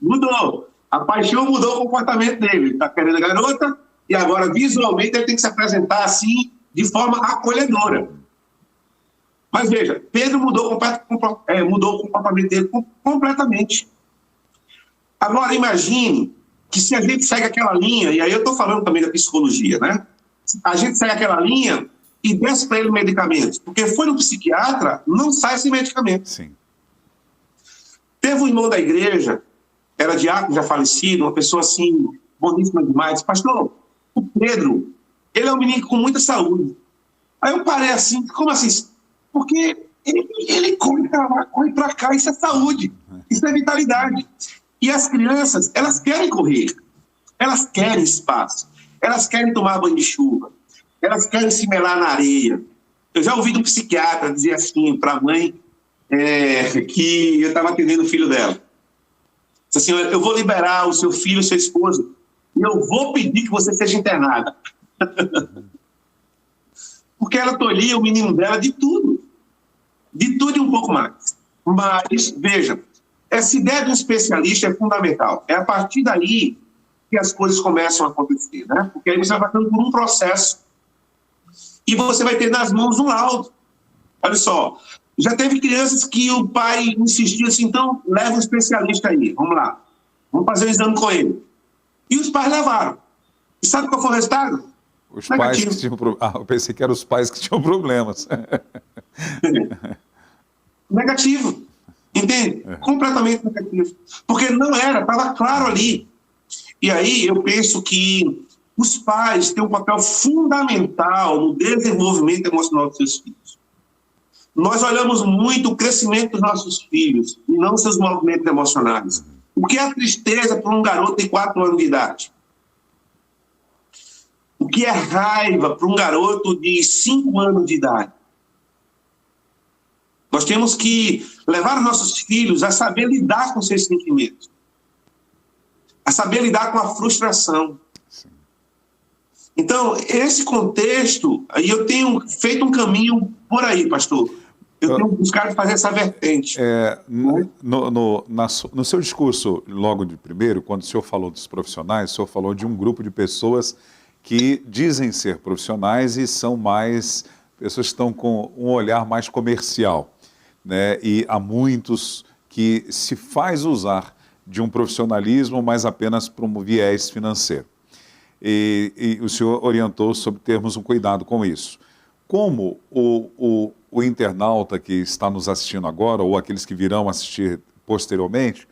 Mudou. A paixão mudou o comportamento dele. Ele está querendo a garota e agora, visualmente, ele tem que se apresentar assim, de forma acolhedora. Mas veja, Pedro mudou o comportamento dele completamente. Agora, imagine que se a gente segue aquela linha, e aí eu estou falando também da psicologia, né? A gente segue aquela linha e desce para ele medicamentos. Porque foi no psiquiatra, não sai sem medicamento. Sim. Teve um irmão da igreja, era diácono já falecido, uma pessoa assim, boníssima demais. Pastor, o Pedro, ele é um menino com muita saúde. Aí eu parei assim, como assim? Porque ele corre para cá, isso é saúde, isso é vitalidade. E as crianças, elas querem correr, elas querem espaço, elas querem tomar banho de chuva, elas querem se melar na areia. Eu já ouvi de um psiquiatra dizer assim para a mãe que eu estava atendendo o filho dela. Disse assim, eu vou liberar o seu filho, o seu esposo, e eu vou pedir que você seja internada. Porque ela tolhia o menino dela de tudo e um pouco mais. Mas, veja, essa ideia de um especialista é fundamental. É a partir daí que as coisas começam a acontecer, né? Porque aí você vai passando por um processo e você vai ter nas mãos um laudo. Olha só, já teve crianças que o pai insistiu assim, então leva um especialista aí, vamos lá, vamos fazer um exame com ele. E os pais levaram. E sabe qual foi o resultado? Os pais que tinham eu pensei que eram os pais que tinham problemas. Negativo. Entende? Completamente negativo. Porque não era, estava claro ali. E aí eu penso que os pais têm um papel fundamental no desenvolvimento emocional dos seus filhos. Nós olhamos muito o crescimento dos nossos filhos e não seus movimentos emocionais. O que é a tristeza para um garoto de 4 anos de idade? o que é raiva para um garoto de 5 anos de idade. Nós temos que levar os nossos filhos a saber lidar com seus sentimentos, a saber lidar com a frustração. Então, esse contexto, aí eu tenho feito um caminho por aí, pastor. Eu tenho buscado fazer essa vertente. No seu discurso, logo de primeiro, quando o senhor falou dos profissionais, o senhor falou de um grupo de pessoas que dizem ser profissionais e são mais pessoas que estão com um olhar mais comercial, né? E há muitos que se faz usar de um profissionalismo, mas apenas para um viés financeiro. E o senhor orientou sobre termos um cuidado com isso. Como o internauta que está nos assistindo agora, ou aqueles que virão assistir posteriormente,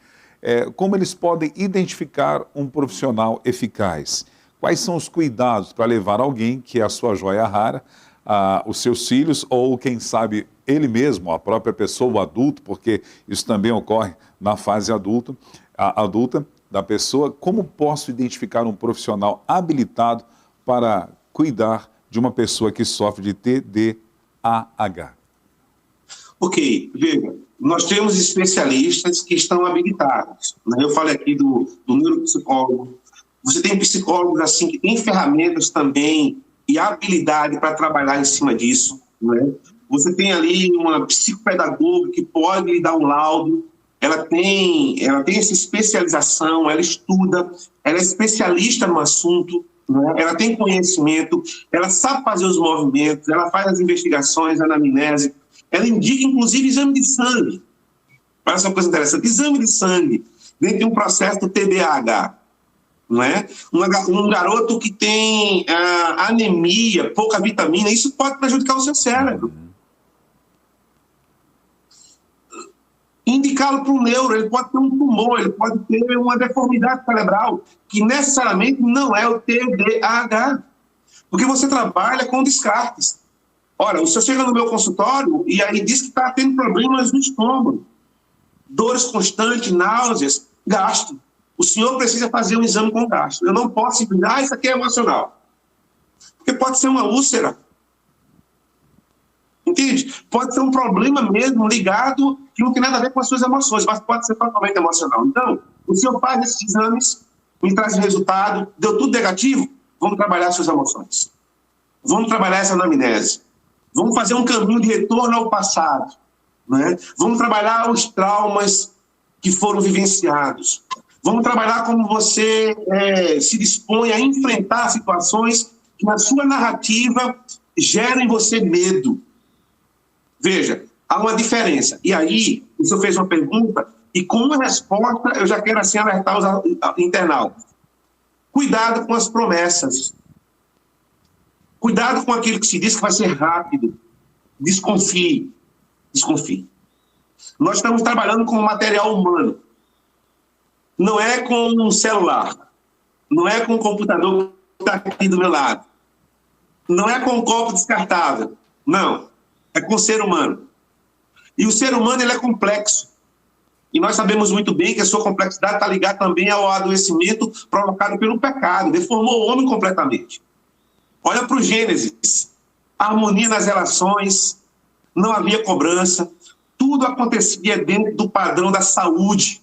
como eles podem identificar um profissional eficaz? Quais são os cuidados para levar alguém que é a sua joia rara, os seus filhos, ou quem sabe ele mesmo, a própria pessoa, o adulto, porque isso também ocorre na fase adulta da pessoa? Como posso identificar um profissional habilitado para cuidar de uma pessoa que sofre de TDAH? Ok, veja, nós temos especialistas que estão habilitados. Eu falei aqui do neuropsicólogo. Você tem psicólogos assim que têm ferramentas também e habilidade para trabalhar em cima disso, né? Você tem ali uma psicopedagoga que pode lhe dar um laudo. Ela tem essa especialização, ela estuda, ela é especialista no assunto, né? Ela tem conhecimento, ela sabe fazer os movimentos, ela faz as investigações, a anamnese, ela indica inclusive exame de sangue. Olha só uma coisa interessante, exame de sangue dentro de um processo do TDAH. Não é? Um garoto que tem anemia, pouca vitamina, isso pode prejudicar o seu cérebro. Indicá-lo para um neuro, ele pode ter um tumor, ele pode ter uma deformidade cerebral, que necessariamente não é o TDAH, porque você trabalha com descartes. Ora, o senhor chega no meu consultório e aí diz que está tendo problemas no estômago, dores constantes, náuseas, gasto. O senhor precisa fazer um exame com gasto. Eu não posso simplesmente, isso aqui é emocional. Porque pode ser uma úlcera. Entende? Pode ser um problema mesmo ligado que não tem nada a ver com as suas emoções, mas pode ser totalmente emocional. Então, o senhor faz esses exames, me traz o resultado, deu tudo negativo, vamos trabalhar as suas emoções. Vamos trabalhar essa anamnese. Vamos fazer um caminho de retorno ao passado. Né? Vamos trabalhar os traumas que foram vivenciados. Vamos trabalhar como você se dispõe a enfrentar situações que na sua narrativa geram em você medo. Veja, há uma diferença. E aí, o senhor fez uma pergunta, e com uma resposta eu já quero assim alertar os internautas. Cuidado com as promessas. Cuidado com aquilo que se diz que vai ser rápido. Desconfie. Desconfie. Nós estamos trabalhando com material humano. Não é com um celular. Não é com um computador que está aqui do meu lado. Não é com um copo descartável. Não. É com o ser humano. E o ser humano, ele é complexo. E nós sabemos muito bem que a sua complexidade está ligada também ao adoecimento provocado pelo pecado. Deformou o homem completamente. Olha para o Gênesis. Harmonia nas relações, não havia cobrança, tudo acontecia dentro do padrão da saúde.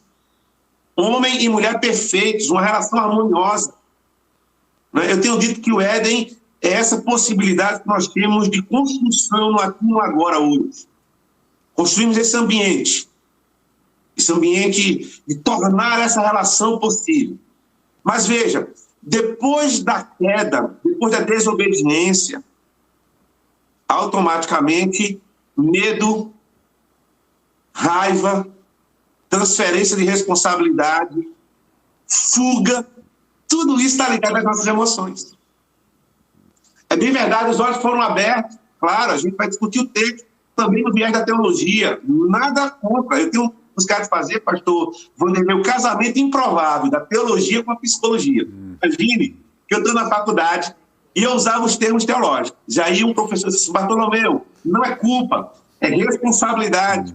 Homem e mulher perfeitos, uma relação harmoniosa. Eu tenho dito que o Éden é essa possibilidade que nós temos de construção no aqui e no agora hoje. Construímos esse ambiente de tornar essa relação possível. Mas veja, depois da queda, depois da desobediência, automaticamente medo, raiva, transferência de responsabilidade, fuga, tudo isso está ligado às nossas emoções. É bem verdade, os olhos foram abertos, claro, a gente vai discutir o texto, também no viés da teologia, nada contra. Eu tenho buscado fazer, pastor Vanderlei, o casamento improvável da teologia com a psicologia. Imagine que eu estou na faculdade e eu usava os termos teológicos. Já aí um professor disse, Bartolomeu, não é culpa, é responsabilidade.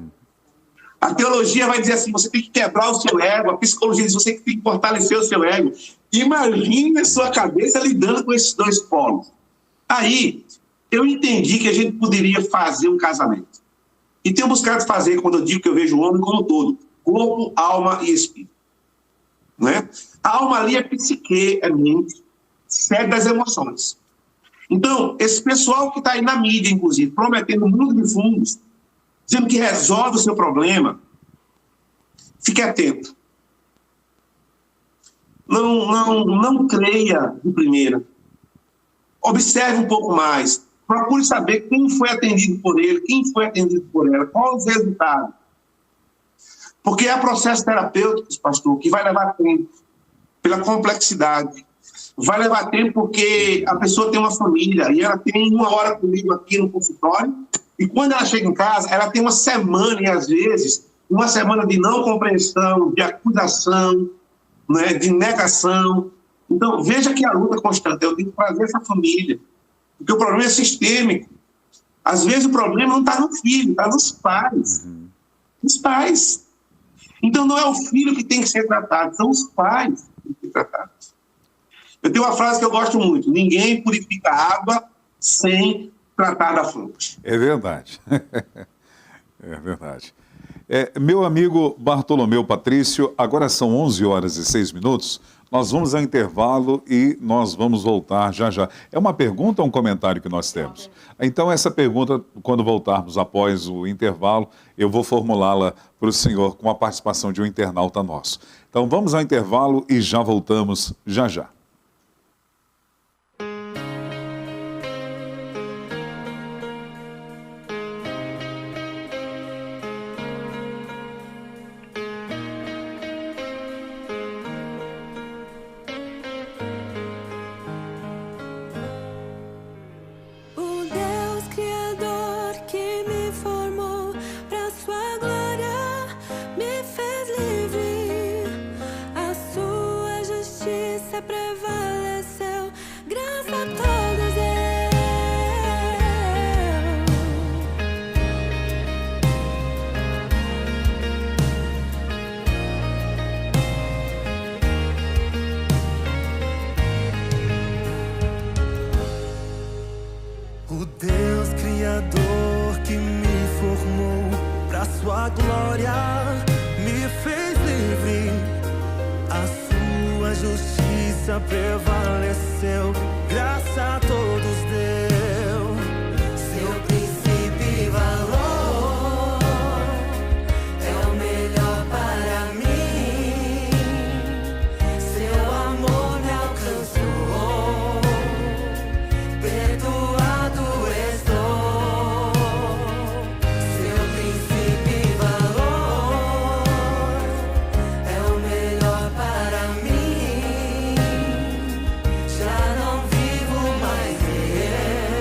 A teologia vai dizer assim, você tem que quebrar o seu ego, a psicologia diz, você tem que fortalecer o seu ego. Imagine na sua cabeça lidando com esses dois polos. Aí, eu entendi que a gente poderia fazer um casamento. E tenho buscado fazer, quando eu digo que eu vejo o homem como um todo, corpo, alma e espírito. Né? A alma ali é psique, é mente, sede das emoções. Então, esse pessoal que está aí na mídia, inclusive, prometendo um mundo de fundos, dizendo que resolve o seu problema, fique atento. Não creia de primeira. Observe um pouco mais. Procure saber quem foi atendido por ele, quem foi atendido por ela, qual os resultados. Porque é processo terapêutico, pastor, que vai levar tempo, pela complexidade. Vai levar tempo porque a pessoa tem uma família e ela tem 1 hora comigo aqui no consultório, e quando ela chega em casa, ela tem uma semana, e às vezes, uma semana de não compreensão, de acusação, né, de negação. Então, veja que a luta constante, eu tenho que trazer essa família, porque o problema é sistêmico. Às vezes o problema não está no filho, está nos pais. Os pais. Então não é o filho que tem que ser tratado, são os pais que têm que ser tratados. Eu tenho uma frase que eu gosto muito: ninguém purifica água sem tratar da fonte. É verdade. É verdade. Meu amigo Bartolomeu Patrício, agora são 11h06. Nós vamos ao intervalo e nós vamos voltar já já. É uma pergunta ou um comentário que nós temos? Então, essa pergunta, quando voltarmos após o intervalo, eu vou formulá-la para o senhor com a participação de um internauta nosso. Então, vamos ao intervalo e já voltamos já já. Já não vivo mais eu.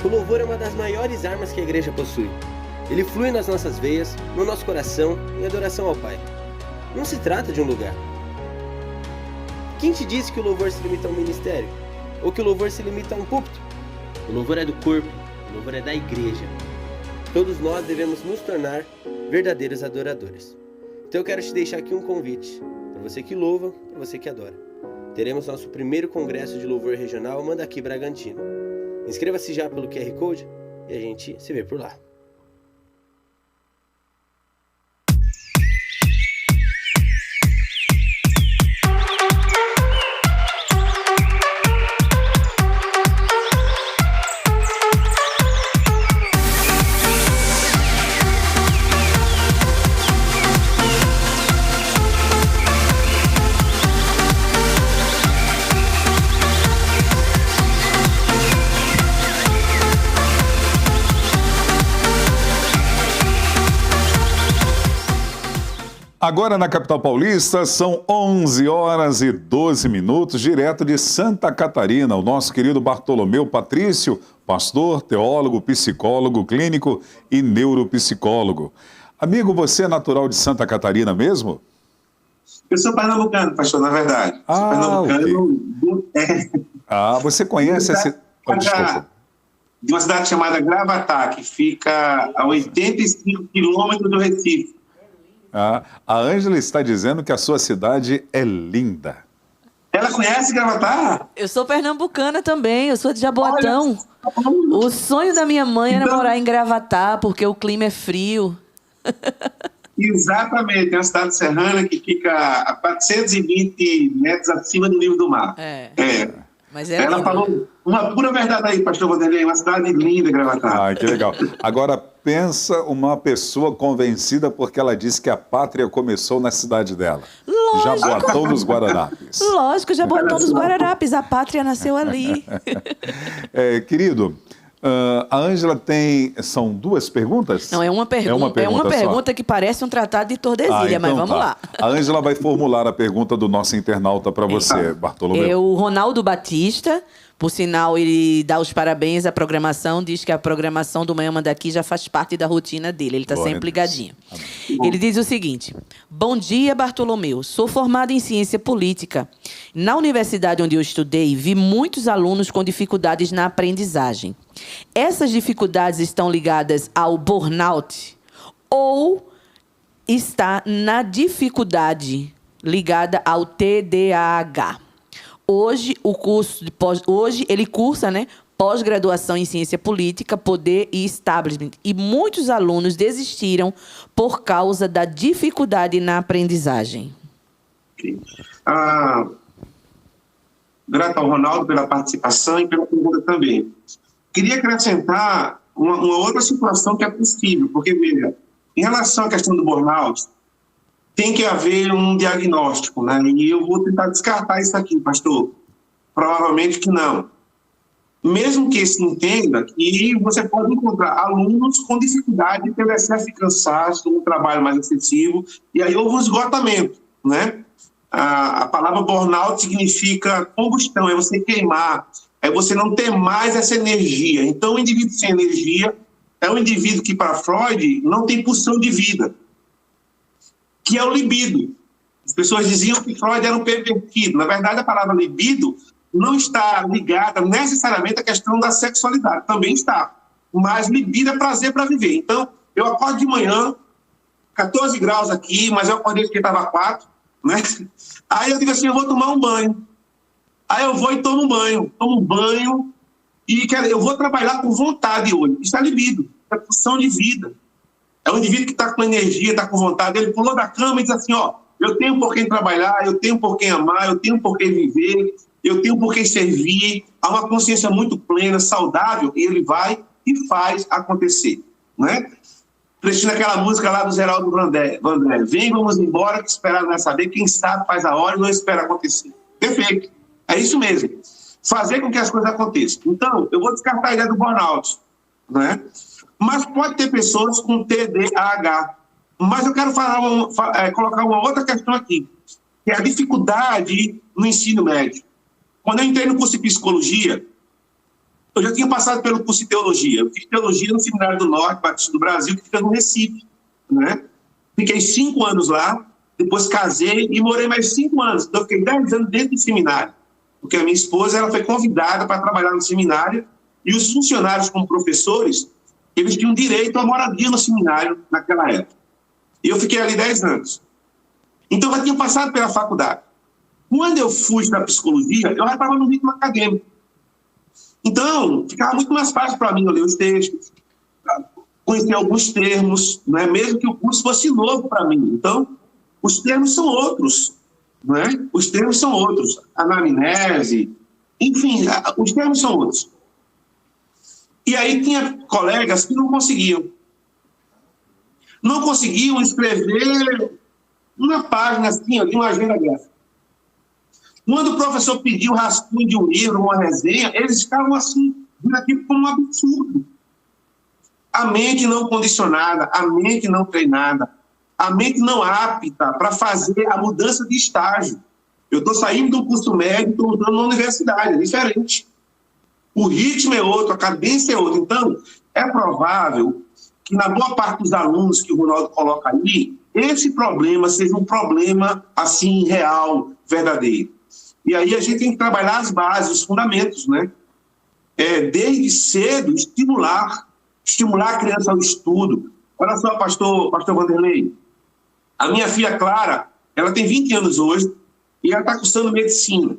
O louvor é uma das maiores armas que a igreja possui. Ele flui nas nossas veias, no nosso coração, em adoração ao Pai. Não se trata de um lugar. Quem te disse que o louvor se limita a um ministério? Ou que o louvor se limita a um púlpito? O louvor é do corpo, o louvor é da igreja. Todos nós devemos nos tornar verdadeiros adoradores. Então eu quero te deixar aqui um convite, para você que louva, para você que adora. Teremos nosso primeiro congresso de louvor regional Mandaqui Bragantino. Inscreva-se já pelo QR Code e a gente se vê por lá. Agora na capital paulista são 11 horas e 12 minutos, direto de Santa Catarina, o nosso querido Bartolomeu Patrício, pastor, teólogo, psicólogo clínico e neuropsicólogo. Amigo, você é natural de Santa Catarina mesmo? Eu sou pernambucano, pastor, na verdade. Sou pernambucano. Okay. Você conhece esse... Desculpa. De uma cidade chamada Gravatá, que fica a 85 quilômetros do Recife. A Ângela está dizendo que a sua cidade é linda. Ela conhece Gravatá? Eu sou pernambucana também, eu sou de Jaboatão. O sonho da minha mãe era morar em Gravatá, porque o clima é frio. Exatamente, é uma cidade serrana que fica a 420 metros acima do nível do mar. Mas é ela lindo. falou uma pura verdade aí, pastor Vanderlei, uma cidade linda, Gravatá. Que legal. Agora, pensa uma pessoa convencida porque ela disse que a pátria começou na cidade dela. Lógico. Jaboatão dos Guararapes. Lógico, Jaboatão dos Guararapes, a pátria nasceu ali. Querido, a Ângela tem... São duas perguntas? Não, é uma pergunta. É uma pergunta que parece um tratado de Tordesilha, mas vamos lá. A Ângela vai formular a pergunta do nosso internauta para você, Bartolomeu. É o Ronaldo Batista. Por sinal, ele dá os parabéns à programação, diz que a programação do Manhã Mandaqui já faz parte da rotina dele, ele está sempre ligadinho. Ele diz o seguinte: bom dia, Bartolomeu, sou formado em ciência política. Na universidade onde eu estudei, vi muitos alunos com dificuldades na aprendizagem. Essas dificuldades estão ligadas ao burnout ou está na dificuldade ligada ao TDAH? Hoje ele cursa, pós-graduação em ciência política, poder e establishment. E muitos alunos desistiram por causa da dificuldade na aprendizagem. Grato ao Ronaldo pela participação e pela pergunta também. Queria acrescentar uma outra situação que é possível, porque, veja, em relação à questão do burnout, tem que haver um diagnóstico, E eu vou tentar descartar isso aqui, pastor. Provavelmente que não. Mesmo que se entenda que você pode encontrar alunos com dificuldade pelo excesso de cansaço, um trabalho mais excessivo, e aí houve um esgotamento, A palavra burnout significa combustão, é você queimar, é você não ter mais essa energia. Então, o indivíduo sem energia é um indivíduo que, para Freud, não tem pulsão de vida, que é o libido. As pessoas diziam que Freud era um pervertido. Na verdade, a palavra libido não está ligada necessariamente à questão da sexualidade. Também está. Mas libido é prazer para viver. Então, eu acordo de manhã, 14 graus aqui, mas eu acordei porque estava 4, Aí eu digo assim, eu vou tomar um banho. Aí eu vou e tomo um banho e eu vou trabalhar com vontade hoje. Isso é libido, é pulsão de vida. É um indivíduo que está com energia, está com vontade. Ele pulou da cama e diz assim, eu tenho por quem trabalhar, eu tenho por quem amar, eu tenho por quem viver, eu tenho por quem servir. Há uma consciência muito plena, saudável, e ele vai e faz acontecer, Prestindo aquela música lá do Geraldo Vandré. Vem, vamos embora, que esperar não é saber. Quem sabe faz a hora e não espera acontecer. Perfeito. É isso mesmo. Fazer com que as coisas aconteçam. Então, eu vou descartar a ideia do burnout, Mas pode ter pessoas com TDAH. Mas eu quero colocar uma outra questão aqui, que é a dificuldade no ensino médio. Quando eu entrei no curso de psicologia, eu já tinha passado pelo curso de teologia. Eu fiz teologia no Seminário do Norte, Batista do Brasil, que fica no Recife, né? Fiquei 5 anos lá, depois casei e morei mais 5 anos. Então, eu fiquei 10 anos dentro do seminário, porque a minha esposa ela foi convidada para trabalhar no seminário e os funcionários como professores, eles tinham direito à moradia no seminário naquela época. E eu fiquei ali 10 anos. Então, eu já tinha passado pela faculdade. Quando eu fui para psicologia, eu já estava no ritmo acadêmico. Então, ficava muito mais fácil para mim eu ler os textos, conhecer alguns termos, né? Mesmo que o curso fosse novo para mim. Então, os termos são outros, né? Os termos são outros. Anamnese, enfim, os termos são outros. E aí tinha colegas que não conseguiam. Não conseguiam escrever uma página assim, de uma agenda gráfica. Quando o professor pediu um rascunho de um livro, uma resenha, eles ficavam assim, vendo aquilo como um absurdo. A mente não condicionada, a mente não treinada, a mente não apta para fazer a mudança de estágio. Eu estou saindo do curso médio, estou entrando na universidade, é diferente. O ritmo é outro, a cadência é outra. Então, é provável que na boa parte dos alunos que o Ronaldo coloca ali, esse problema seja um problema, assim, real, verdadeiro. E aí a gente tem que trabalhar as bases, os fundamentos, né? Desde cedo, estimular a criança ao estudo. Olha só, pastor Vanderlei, a minha filha Clara, ela tem 20 anos hoje e ela está cursando medicina.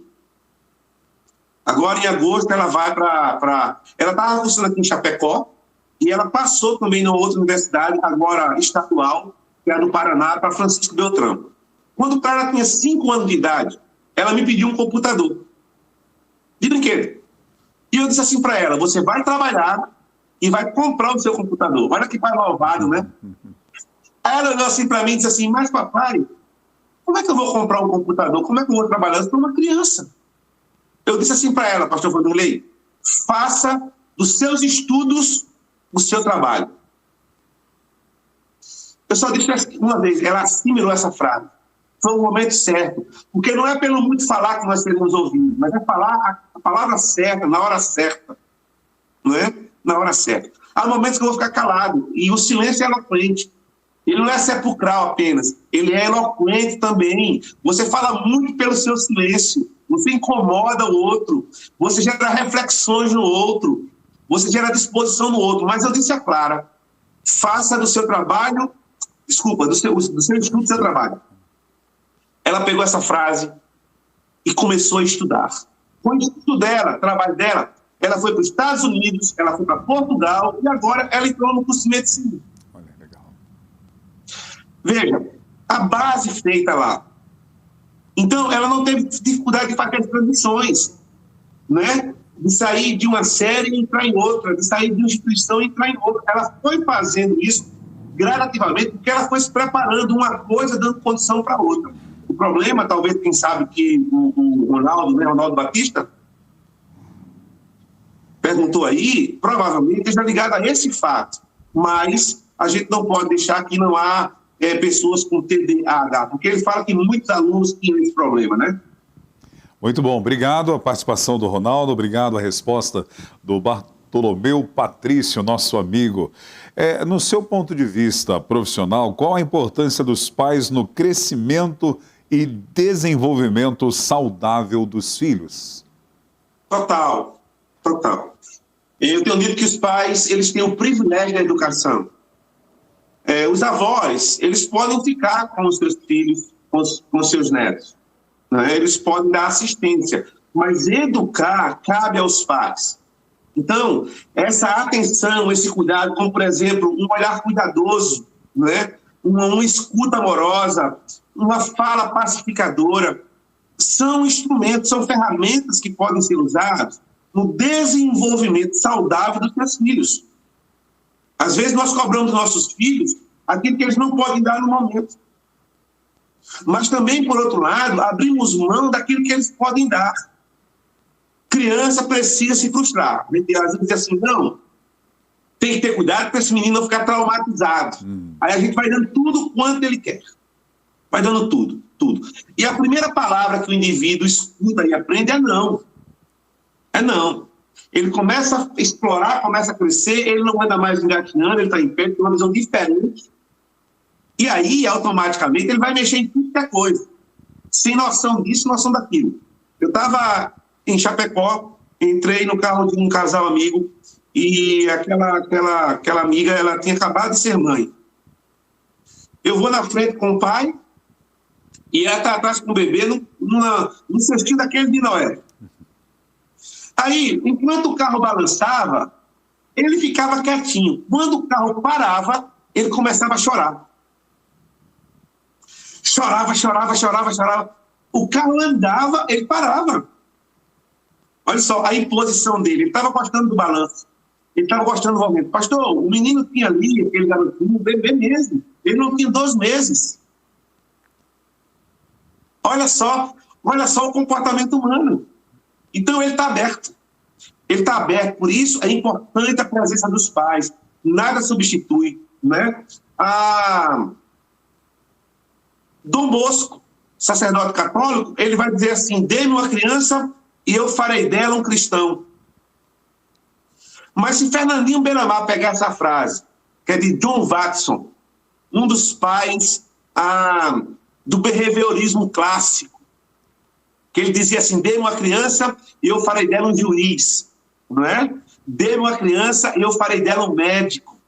Agora, em agosto, ela vai para... Ela estava cursando aqui em Chapecó e ela passou também na outra universidade, agora estadual, que é do Paraná, para Francisco Beltrão. Quando Clara tinha 5 anos de idade, ela me pediu um computador de brinquedo. E eu disse assim para ela, você vai trabalhar e vai comprar o seu computador. Olha que pai malvado, né? Aí ela olhou assim para mim e disse assim, mas papai, como é que eu vou comprar um computador? Como é que eu vou trabalhar? Eu sou uma criança. Eu disse assim para ela, pastor Vanderlei, faça dos seus estudos o seu trabalho. Eu só disse uma vez, ela assimilou essa frase. Foi o momento certo. Porque não é pelo muito falar que nós queremos ouvir, mas é falar a palavra certa, na hora certa. Não é? Na hora certa. Há momentos que eu vou ficar calado. E o silêncio é eloquente. Ele não é sepulcral apenas. Ele é eloquente também. Você fala muito pelo seu silêncio. Você incomoda o outro. Você gera reflexões no outro. Você gera disposição no outro. Mas eu disse a Clara, faça do seu trabalho... Desculpa, do seu estudo do seu trabalho. Ela pegou essa frase e começou a estudar. Com o estudo dela, trabalho dela, ela foi para os Estados Unidos, ela foi para Portugal e agora ela entrou no curso de medicina. Olha, legal. Veja, a base feita lá. Então, ela não teve dificuldade de fazer as transições, né? De sair de uma série e entrar em outra, de sair de uma instituição e entrar em outra. Ela foi fazendo isso gradativamente porque ela foi se preparando uma coisa, dando condição para outra. O problema, talvez, quem sabe que o Ronaldo, né, Ronaldo Batista, perguntou aí, provavelmente esteja ligado a esse fato. Mas a gente não pode deixar que não há pessoas com TDAH, porque ele fala que muitos alunos tinham esse problema, né? Muito bom, obrigado a participação do Ronaldo, obrigado a resposta do Bartolomeu Patrício, nosso amigo. No seu ponto de vista profissional, qual a importância dos pais no crescimento e desenvolvimento saudável dos filhos? Total. Eu tenho dito que os pais, eles têm o privilégio da educação. Os avós, eles podem ficar com os seus filhos, com os seus netos, né? Eles podem dar assistência, mas educar cabe aos pais. Então, essa atenção, esse cuidado, como, por exemplo, um olhar cuidadoso, né? Uma escuta amorosa, uma fala pacificadora, são instrumentos, são ferramentas que podem ser usadas no desenvolvimento saudável dos seus filhos. Às vezes nós cobramos dos nossos filhos aquilo que eles não podem dar no momento. Mas também, por outro lado, abrimos mão daquilo que eles podem dar. Criança precisa se frustrar. A gente diz assim, não, tem que ter cuidado para esse menino não ficar traumatizado. Aí a gente vai dando tudo quanto ele quer. Vai dando tudo. E a primeira palavra que o indivíduo escuta e aprende é não. É não. Ele começa a explorar, começa a crescer, ele não anda mais engatinhando, ele está em pé, tem uma visão diferente. E aí, automaticamente, ele vai mexer em tudo que é coisa. Sem noção disso, noção daquilo. Eu estava em Chapecó, entrei no carro de um casal amigo, e aquela amiga, ela tinha acabado de ser mãe. Eu vou na frente com o pai, e ela está atrás com o bebê, no cestinho daquele de Noé. Aí, enquanto o carro balançava, ele ficava quietinho. Quando o carro parava, ele começava a chorar. Chorava. O carro andava, ele parava. Olha só, a imposição dele. Ele estava gostando do balanço. Ele estava gostando do movimento. Pastor, o menino tinha ali, aquele garotinho, um bebê mesmo. Ele não tinha 2 meses. Olha só o comportamento humano. Então, ele está aberto. Ele está aberto. Por isso, é importante a presença dos pais. Nada substitui, né? Dom Bosco, sacerdote católico, ele vai dizer assim: dê-me uma criança e eu farei dela um cristão. Mas se Fernandinho Beiramar pegar essa frase, que é de John Watson, um dos pais do behaviorismo clássico, que ele dizia assim: dê-me uma criança e eu farei dela um juiz, não é? Dê-me uma criança e eu farei dela um médico,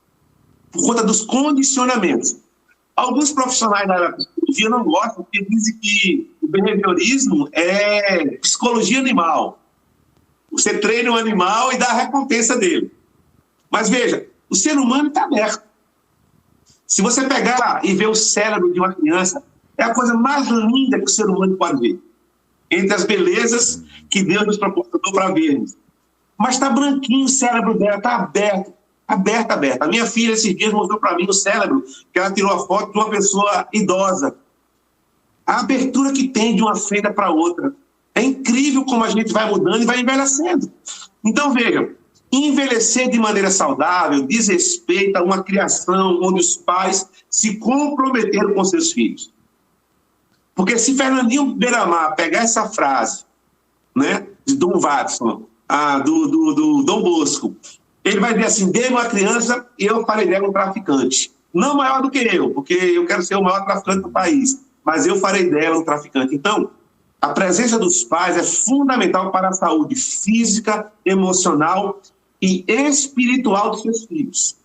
por conta dos condicionamentos. Alguns profissionais da área da psicologia não gostam, porque dizem que o behaviorismo é psicologia animal. Você treina um animal e dá a recompensa dele. Mas veja, o ser humano está aberto. Se você pegar e ver o cérebro de uma criança, é a coisa mais linda que o ser humano pode ver. Entre as belezas que Deus nos proporcionou para vermos. Mas está branquinho o cérebro dela, está aberto. Aberta. A minha filha, esses dias, mostrou para mim o cérebro, que ela tirou a foto de uma pessoa idosa. A abertura que tem de uma feita para outra. É incrível como a gente vai mudando e vai envelhecendo. Então, veja, envelhecer de maneira saudável diz respeito a uma criação onde os pais se comprometeram com seus filhos. Porque se Fernandinho Beiramar pegar essa frase, né, de Dom Watson, do Dom Bosco, ele vai dizer assim: dê-me uma criança e eu farei dela um traficante. Não maior do que eu, porque eu quero ser o maior traficante do país, mas eu farei dela um traficante. Então, a presença dos pais é fundamental para a saúde física, emocional e espiritual dos seus filhos.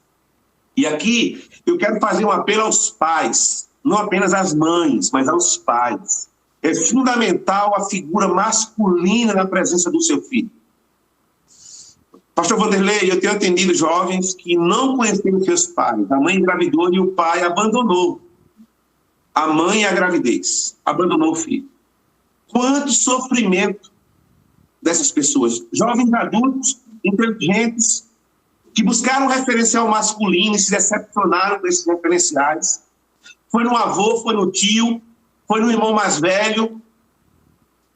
E aqui eu quero fazer um apelo aos pais, não apenas às mães, mas aos pais. É fundamental a figura masculina na presença do seu filho. Pastor Vanderlei, eu tenho atendido jovens que não conheceram seus pais. A mãe engravidou e o pai abandonou. A mãe e a gravidez. Abandonou o filho. Quanto sofrimento dessas pessoas. Jovens adultos, inteligentes, que buscaram um referencial masculino e se decepcionaram com esses referenciais. Foi no avô, foi no tio, foi no irmão mais velho,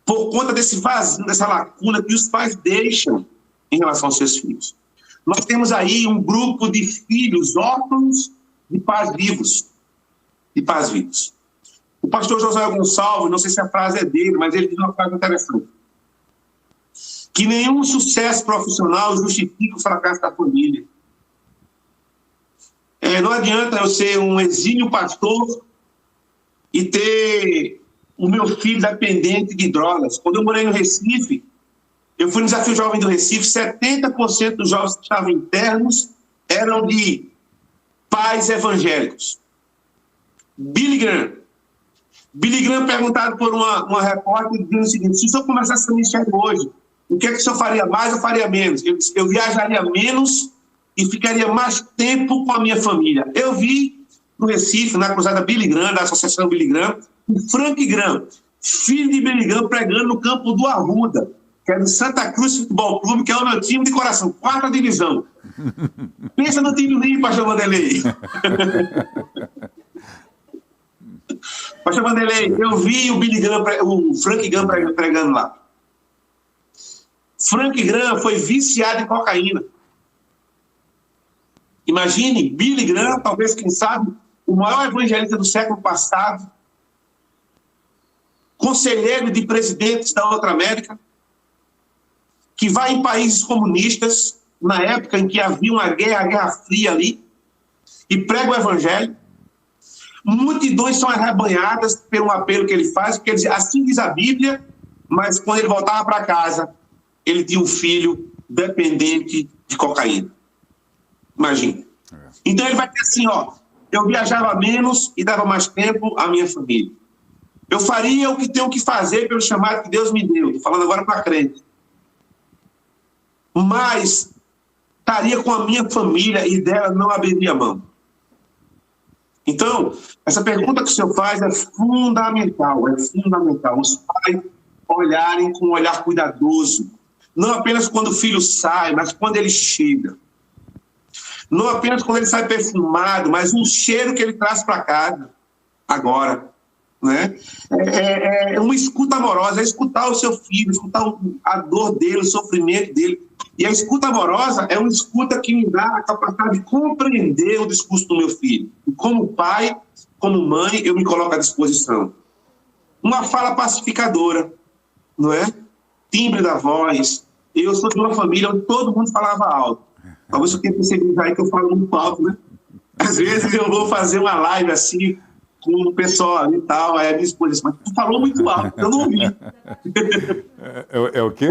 por conta desse vazio, dessa lacuna que os pais deixam em relação aos seus filhos. Nós temos aí um grupo de filhos órfãos de pais vivos. O pastor José Gonçalves, não sei se a frase é dele, mas ele diz uma frase interessante: que nenhum sucesso profissional justifica o fracasso da família. Não adianta eu ser um exímio pastor e ter o meu filho dependente de drogas. Quando eu morei no Recife, eu fui no Desafio Jovem do Recife, 70% dos jovens que estavam internos eram de pais evangélicos. Billy Graham, perguntado por uma repórter, dizendo o seguinte: se o senhor começasse a ministério hoje, o que é que o senhor faria mais ou faria menos? Eu disse: eu viajaria menos e ficaria mais tempo com a minha família. Eu vi no Recife, na cruzada Billy Graham, da Associação Billy Graham, o Frank Graham, filho de Billy Graham, pregando no campo do Arruda, que é do Santa Cruz Futebol Clube, que é o meu time de coração, 4ª divisão. Pensa no time limpo, pastor Vanderlei. Pastor Vanderlei, eu vi o Frank Graham pregando lá. Frank Graham foi viciado em cocaína. Imagine, Billy Graham, talvez, quem sabe, o maior evangelista do século passado, conselheiro de presidentes da outra América, que vai em países comunistas, na época em que havia uma guerra, a Guerra Fria ali, e prega o evangelho. Multidões são arrebanhadas pelo apelo que ele faz, porque ele diz, assim diz a Bíblia, mas quando ele voltava para casa, ele tinha um filho dependente de cocaína. Imagina. Então ele vai ter assim, ó, eu viajava menos e dava mais tempo à minha família. Eu faria o que tenho que fazer pelo chamado que Deus me deu. Estou falando agora para crente. Mas estaria com a minha família e dela não abriria mão. Então, essa pergunta que o senhor faz é fundamental, Os pais olharem com um olhar cuidadoso. Não apenas quando o filho sai, mas quando ele chega. Não apenas quando ele sai perfumado, mas um cheiro que ele traz para casa agora. Né? É uma escuta amorosa, é escutar o seu filho, escutar a dor dele, o sofrimento dele. E a escuta amorosa é uma escuta que me dá a capacidade de compreender o discurso do meu filho. E como pai, como mãe, eu me coloco à disposição. Uma fala pacificadora, não é? Timbre da voz. Eu sou de uma família onde todo mundo falava alto. Talvez você tenha percebido aí que eu falo muito alto, né? Às vezes eu vou fazer uma live assim, com o pessoal e tal, aí a minha esposa, mas tu falou muito alto, eu não ouvi. É o quê?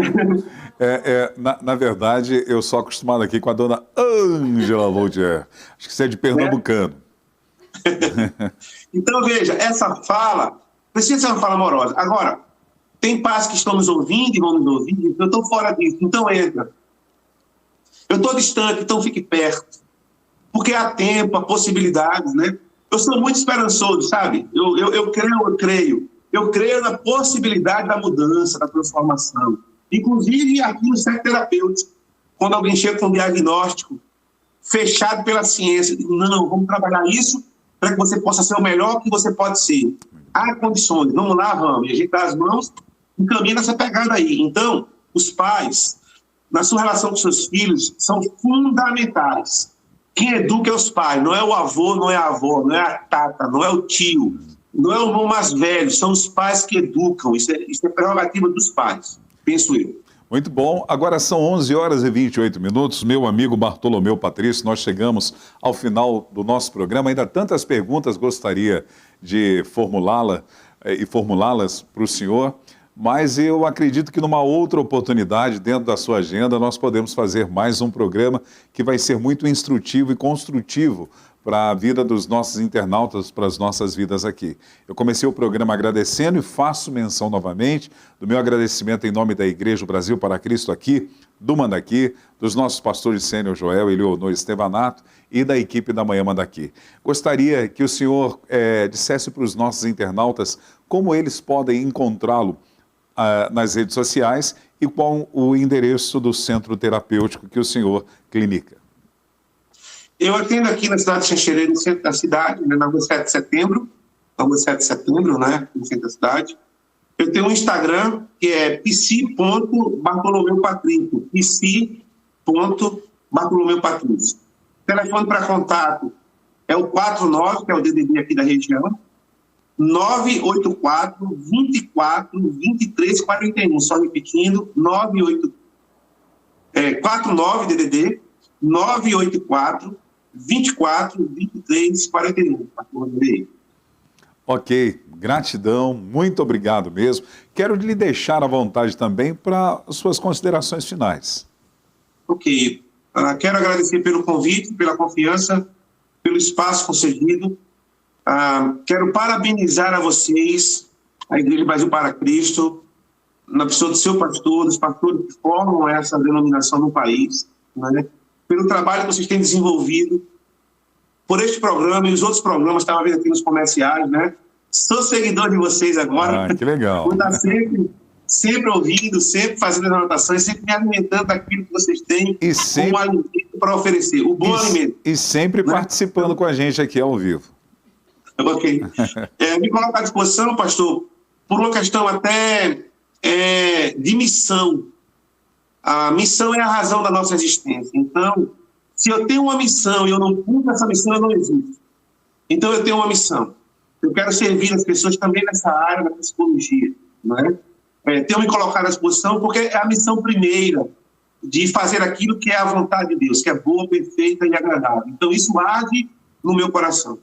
Na verdade, eu sou acostumado aqui com a dona Ângela Voltier. Acho que você é de pernambucano. Então, veja, essa fala precisa ser uma fala amorosa. Agora, tem pais que estão nos ouvindo e vão nos ouvir, eu estou fora disso, então entra. Eu estou distante, então fique perto. Porque há tempo, há possibilidades, né? Eu sou muito esperançoso, sabe? Eu creio na possibilidade da mudança, da transformação. Inclusive aqui no centro terapêutico, quando alguém chega com um diagnóstico fechado pela ciência, digo, não, vamos trabalhar isso para que você possa ser o melhor que você pode ser. Há condições, vamos lá, vamos. E a gente dá as mãos e caminha nessa pegada aí. Então, os pais, na sua relação com seus filhos, são fundamentais. Quem educa é os pais, não é o avô, não é a avó, não é a tata, não é o tio, não é o irmão mais velho, são os pais que educam, isso é prerrogativa dos pais, penso eu. Muito bom, agora são 11h28, meu amigo Bartolomeu Patrício, nós chegamos ao final do nosso programa, ainda tantas perguntas gostaria de formulá-las para o senhor, mas eu acredito que numa outra oportunidade, dentro da sua agenda, nós podemos fazer mais um programa que vai ser muito instrutivo e construtivo para a vida dos nossos internautas, para as nossas vidas aqui. Eu comecei o programa agradecendo e faço menção novamente do meu agradecimento em nome da Igreja Brasil para Cristo aqui, do Mandaqui, dos nossos pastores Sênior Joel e Leonor Estevanato e da equipe da Manhã Mandaqui. Gostaria que o senhor dissesse para os nossos internautas como eles podem encontrá-lo nas redes sociais e qual o endereço do centro terapêutico que o senhor clinica. Eu atendo aqui na cidade de Xanxerê, no centro da cidade, na rua 7 de setembro, no centro da cidade. Eu tenho um Instagram que é psi.bartolomeupatrício, psi.bartolomeupatrício. Telefone para contato é o 49, que é o DDD aqui da região, 984 24 23 41, só repetindo, 49 DDD 984 24 23 41. Ok, gratidão, muito obrigado mesmo. Quero lhe deixar à vontade também para suas considerações finais. Ok, quero agradecer pelo convite, pela confiança, pelo espaço concedido. Quero parabenizar a vocês, a Igreja Brasil para Cristo, na pessoa do seu pastor, dos pastores que formam essa denominação no país, né? Pelo trabalho que vocês têm desenvolvido, por este programa e os outros programas, estava vendo aqui nos comerciais, né? Sou seguidor de vocês agora. Que legal. Vou estar sempre ouvindo, sempre fazendo as anotações, sempre me alimentando daquilo que vocês têm como alimento para oferecer, o bom alimento. E sempre participando com a gente aqui ao vivo. Ok. Me coloco à disposição, pastor, por uma questão até de missão. A missão é a razão da nossa existência. Então, se eu tenho uma missão e eu não cumpro essa missão, eu não existo. Então, eu tenho uma missão. Eu quero servir as pessoas também nessa área da psicologia. Não é? Tenho me colocado à disposição porque é a missão primeira de fazer aquilo que é a vontade de Deus, que é boa, perfeita e agradável. Então, isso arde no meu coração.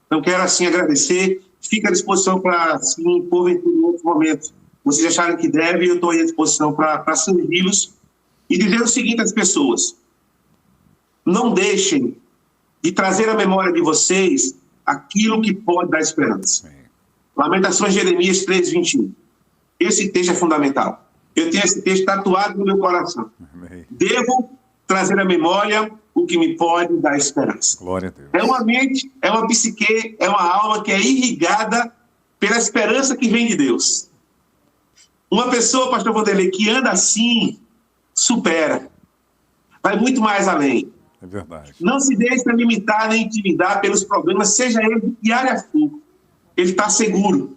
Então, quero, assim, agradecer. Fico à disposição para, assim, porventura, em outros momentos, vocês acharem que deve, eu estou à disposição para servi-los e dizer o seguinte às pessoas: não deixem de trazer à memória de vocês aquilo que pode dar esperança. Lamentações de Jeremias 3:21. Esse texto é fundamental. Eu tenho esse texto tatuado no meu coração. Amém. Devo trazer à memória o que me pode dar esperança. Glória a Deus. É uma mente, é uma psique, é uma alma que é irrigada pela esperança que vem de Deus. Uma pessoa, pastor Vanderlei, que anda assim, supera. Vai muito mais além. É verdade. Não se deixe limitar nem intimidar pelos problemas, seja ele de que área for. Ele está seguro.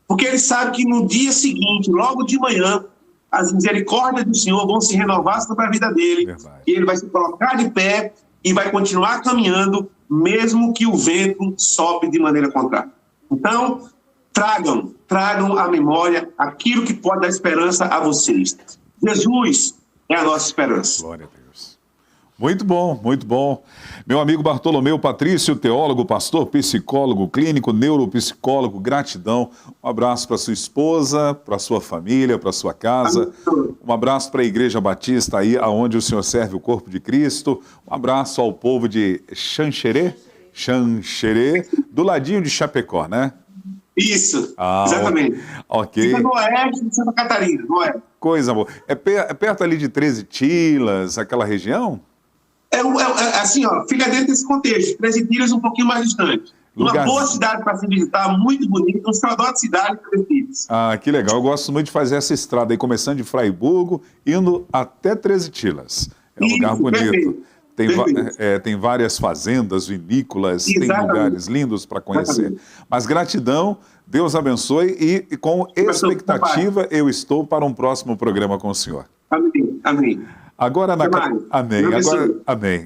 Porque ele sabe que no dia seguinte, logo de manhã, as misericórdias do Senhor vão se renovar sobre a vida dele. Verdade. E ele vai se colocar de pé e vai continuar caminhando, mesmo que o vento sopre de maneira contrária. Então, tragam à memória aquilo que pode dar esperança a vocês. Jesus é a nossa esperança. Glória a Deus. Muito bom, muito bom. Meu amigo Bartolomeu Patrício, teólogo, pastor, psicólogo, clínico, neuropsicólogo, gratidão. Um abraço para sua esposa, para sua família, para sua casa. Um abraço para a Igreja Batista, aí onde o senhor serve o corpo de Cristo. Um abraço ao povo de Xanxerê, do ladinho de Chapecó, né? Isso, exatamente. Ok. Fica no oeste de Santa Catarina, no oeste. Coisa boa. É perto ali de 13 Tilas, aquela região? Assim, ó, fica dentro desse contexto. 13 Tilas um pouquinho mais distante. Uma boa cidade para se visitar, muito bonita, um saudade de cidade, 13 Tilas. Ah, que legal. Eu gosto muito de fazer essa estrada aí, começando de Fraiburgo, indo até 13 Tilas. É um lugar bonito. Tem várias fazendas, vinícolas, tem lugares lindos para conhecer. Exatamente. Mas gratidão, Deus abençoe e com expectativa eu estou para um próximo programa com o senhor. Amém, amém. Agora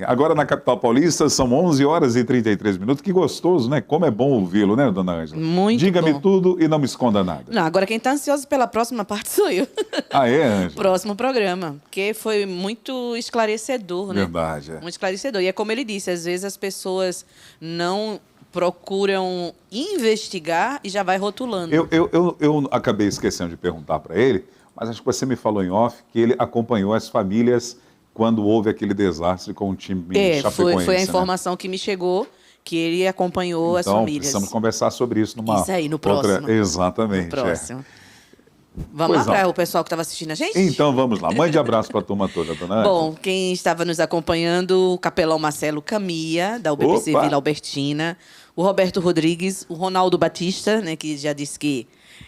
Agora na capital paulista são 11 horas e 33 minutos. Que gostoso, né? Como é bom ouvi-lo, né, dona Ângela? Muito Diga-me bom. tudo e não me esconda nada. Não, agora quem está ansioso pela próxima parte sou eu. Ah, é, Ângela? Próximo programa, porque foi muito esclarecedor, né? Verdade, é. Muito esclarecedor. E é como ele disse, às vezes as pessoas não procuram investigar e já vai rotulando. Eu acabei esquecendo de perguntar para ele, mas acho que você me falou em off que ele acompanhou as famílias quando houve aquele desastre com o time chapecoense. Foi a informação que me chegou, que ele acompanhou as famílias. Então, precisamos conversar sobre isso numa Isso aí, no próximo. Exatamente. No próximo. Vamos lá para o pessoal que estava assistindo a gente? Então, vamos lá. Mande abraço para a turma toda, dona Ângela. Bom, quem estava nos acompanhando, o capelão Marcelo Camia, da UBPC Vila Albertina, o Roberto Rodrigues, o Ronaldo Batista, né, que já disse que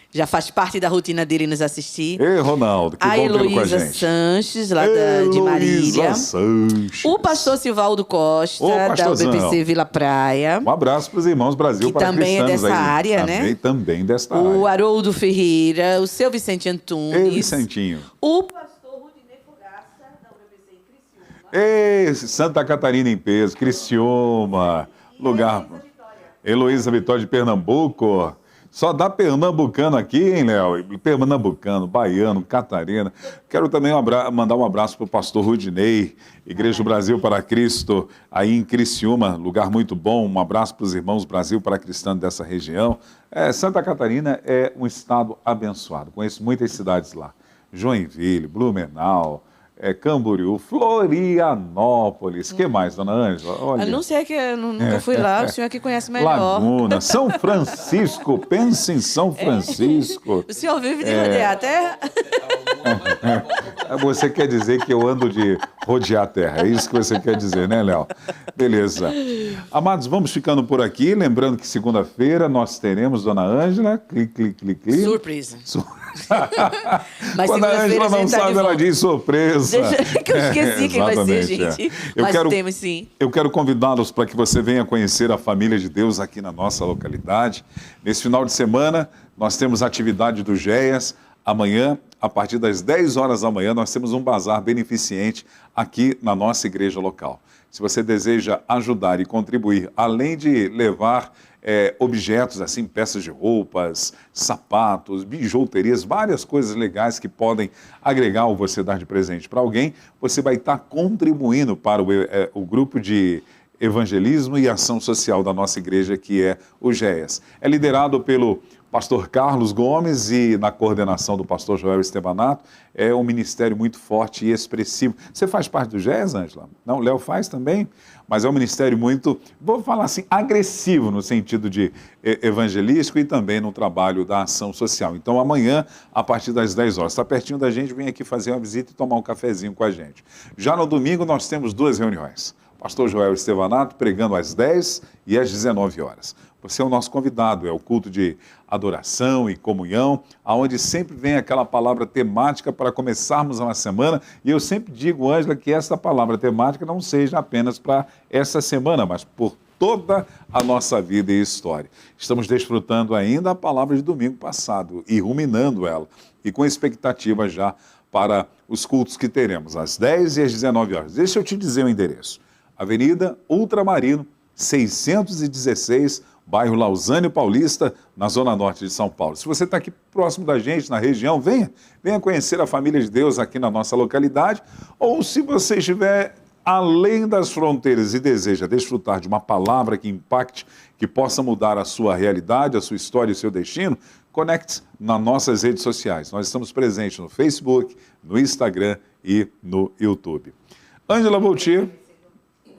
já faz parte da rotina dele nos assistir. Ei, Ronaldo, que bom tê-lo com a Heloísa gente. Sanches, lá de Marília. Sanches. O pastor Silvaldo Costa, da UBPC Vila Praia. Um abraço para os Irmãos Brasil, para também cristãos é dessa aí. área, né? Também desta área. O Haroldo Ferreira, o seu Vicente Antunes. Ei, Vicentinho. O pastor Rudinei Fogaça, da UBPC em Criciúma. Ei, Santa Catarina em peso, Criciúma, lugar... Heloísa Vitória de Pernambuco. Só dá pernambucano aqui, hein, Léo? Pernambucano, baiano, catarina. Quero também mandar um abraço para o pastor Rudinei, Igreja do Brasil para Cristo, aí em Criciúma, lugar muito bom. Um abraço para os irmãos Brasil para Cristão dessa região. Santa Catarina é um estado abençoado. Conheço muitas cidades lá. Joinville, Blumenau, Camboriú, Florianópolis. Que mais, dona Ângela? Olha. Eu não sei, que eu nunca fui lá, o senhor que conhece melhor. Laguna, São Francisco, pense em São Francisco. O senhor vive de rodear a terra? Você quer dizer que eu ando de rodear a terra, é isso que você quer dizer, né, Léo? Beleza. Amados, vamos ficando por aqui, lembrando que segunda-feira nós teremos dona Ângela, clique. Surpresa. Mas quando a Ângela não sabe, ela diz surpresa. Deixa que eu esqueci quem vai ser, gente. Temos sim. Eu quero convidá-los para que você venha conhecer a família de Deus aqui na nossa localidade. Nesse final de semana, nós temos a atividade do GEAS. Amanhã, a partir das 10 horas da manhã, nós temos um bazar beneficente aqui na nossa igreja local. Se você deseja ajudar e contribuir, além de levar objetos, assim, peças de roupas, sapatos, bijuterias, várias coisas legais que podem agregar ou você dar de presente para alguém, você vai estar contribuindo para o grupo de evangelismo e ação social da nossa igreja, que é o GEAS. É liderado pelo pastor Carlos Gomes e na coordenação do pastor Joel Estevanato. É um ministério muito forte e expressivo. Você faz parte do GES, Ângela? Não, o Léo faz também, mas é um ministério muito, vou falar assim, agressivo no sentido de evangelístico e também no trabalho da ação social. Então amanhã, a partir das 10 horas, está pertinho da gente, vem aqui fazer uma visita e tomar um cafezinho com a gente. Já no domingo nós temos 2 reuniões. Pastor Joel Estevanato pregando às 10 e às 19 horas. Você é o nosso convidado, é o culto de adoração e comunhão, onde sempre vem aquela palavra temática para começarmos uma semana. E eu sempre digo, Ângela, que essa palavra temática não seja apenas para essa semana, mas por toda a nossa vida e história. Estamos desfrutando ainda a palavra de domingo passado e ruminando ela, e com expectativa já para os cultos que teremos, às 10 e às 19 horas. Deixa eu te dizer o endereço. Avenida Ultramarino, 616, bairro Lausânio Paulista, na Zona Norte de São Paulo. Se você está aqui próximo da gente, na região, venha conhecer a Família de Deus aqui na nossa localidade, ou se você estiver além das fronteiras e deseja desfrutar de uma palavra que impacte, que possa mudar a sua realidade, a sua história e o seu destino, conecte nas nossas redes sociais. Nós estamos presentes no Facebook, no Instagram e no YouTube. Ângela Voltier.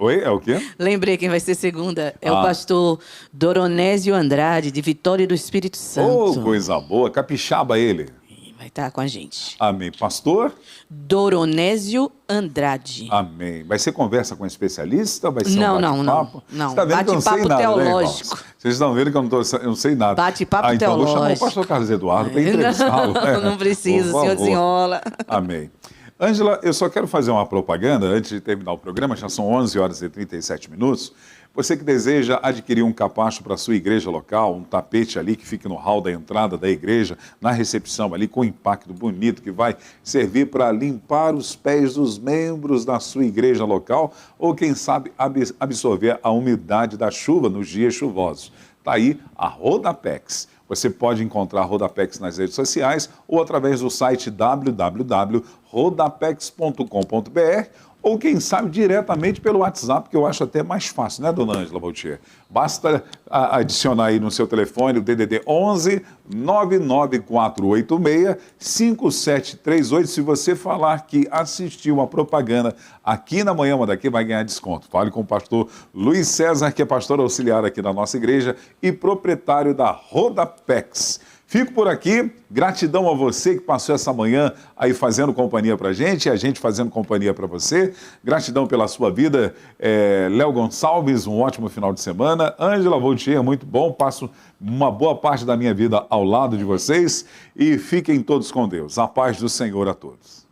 Oi, é o quê? Lembrei quem vai ser segunda. É o pastor Doronésio Andrade, de Vitória do Espírito Santo. Oh, coisa boa. Capixaba ele. Vai estar com a gente. Amém. Pastor? Doronésio Andrade. Amém. Vai ser conversa com um especialista? Vai ser não, um bate-papo? Não. Tá vendo que eu não sei Bate-papo nada, teológico. Né, vocês estão vendo que eu não sei nada. Bate-papo então teológico. Vou chamar o pastor Carlos Eduardo para entrevistá-lo. Não precisa, o senhor desenrola. Amém. Ângela, eu só quero fazer uma propaganda antes de terminar o programa, já são 11 horas e 37 minutos. Você que deseja adquirir um capacho para a sua igreja local, um tapete ali que fique no hall da entrada da igreja, na recepção ali, com impacto bonito, que vai servir para limpar os pés dos membros da sua igreja local, ou quem sabe absorver a umidade da chuva nos dias chuvosos. Está aí a Rodapex. Você pode encontrar a Rodapex nas redes sociais ou através do site www.rodapex.com.br ou, quem sabe, diretamente pelo WhatsApp, que eu acho até mais fácil, né, dona Ângela Voltier? Basta adicionar aí no seu telefone o DDD 11 99486 5738. Se você falar que assistiu a propaganda aqui na Manhã Daqui, vai ganhar desconto. Fale com o pastor Luiz César, que é pastor auxiliar aqui da nossa igreja e proprietário da Rodapex. Fico por aqui, gratidão a você que passou essa manhã aí fazendo companhia pra gente, e a gente fazendo companhia para você. Gratidão pela sua vida, Léo Gonçalves, um ótimo final de semana. Ângela Voltier, muito bom, passo uma boa parte da minha vida ao lado de vocês e fiquem todos com Deus. A paz do Senhor a todos.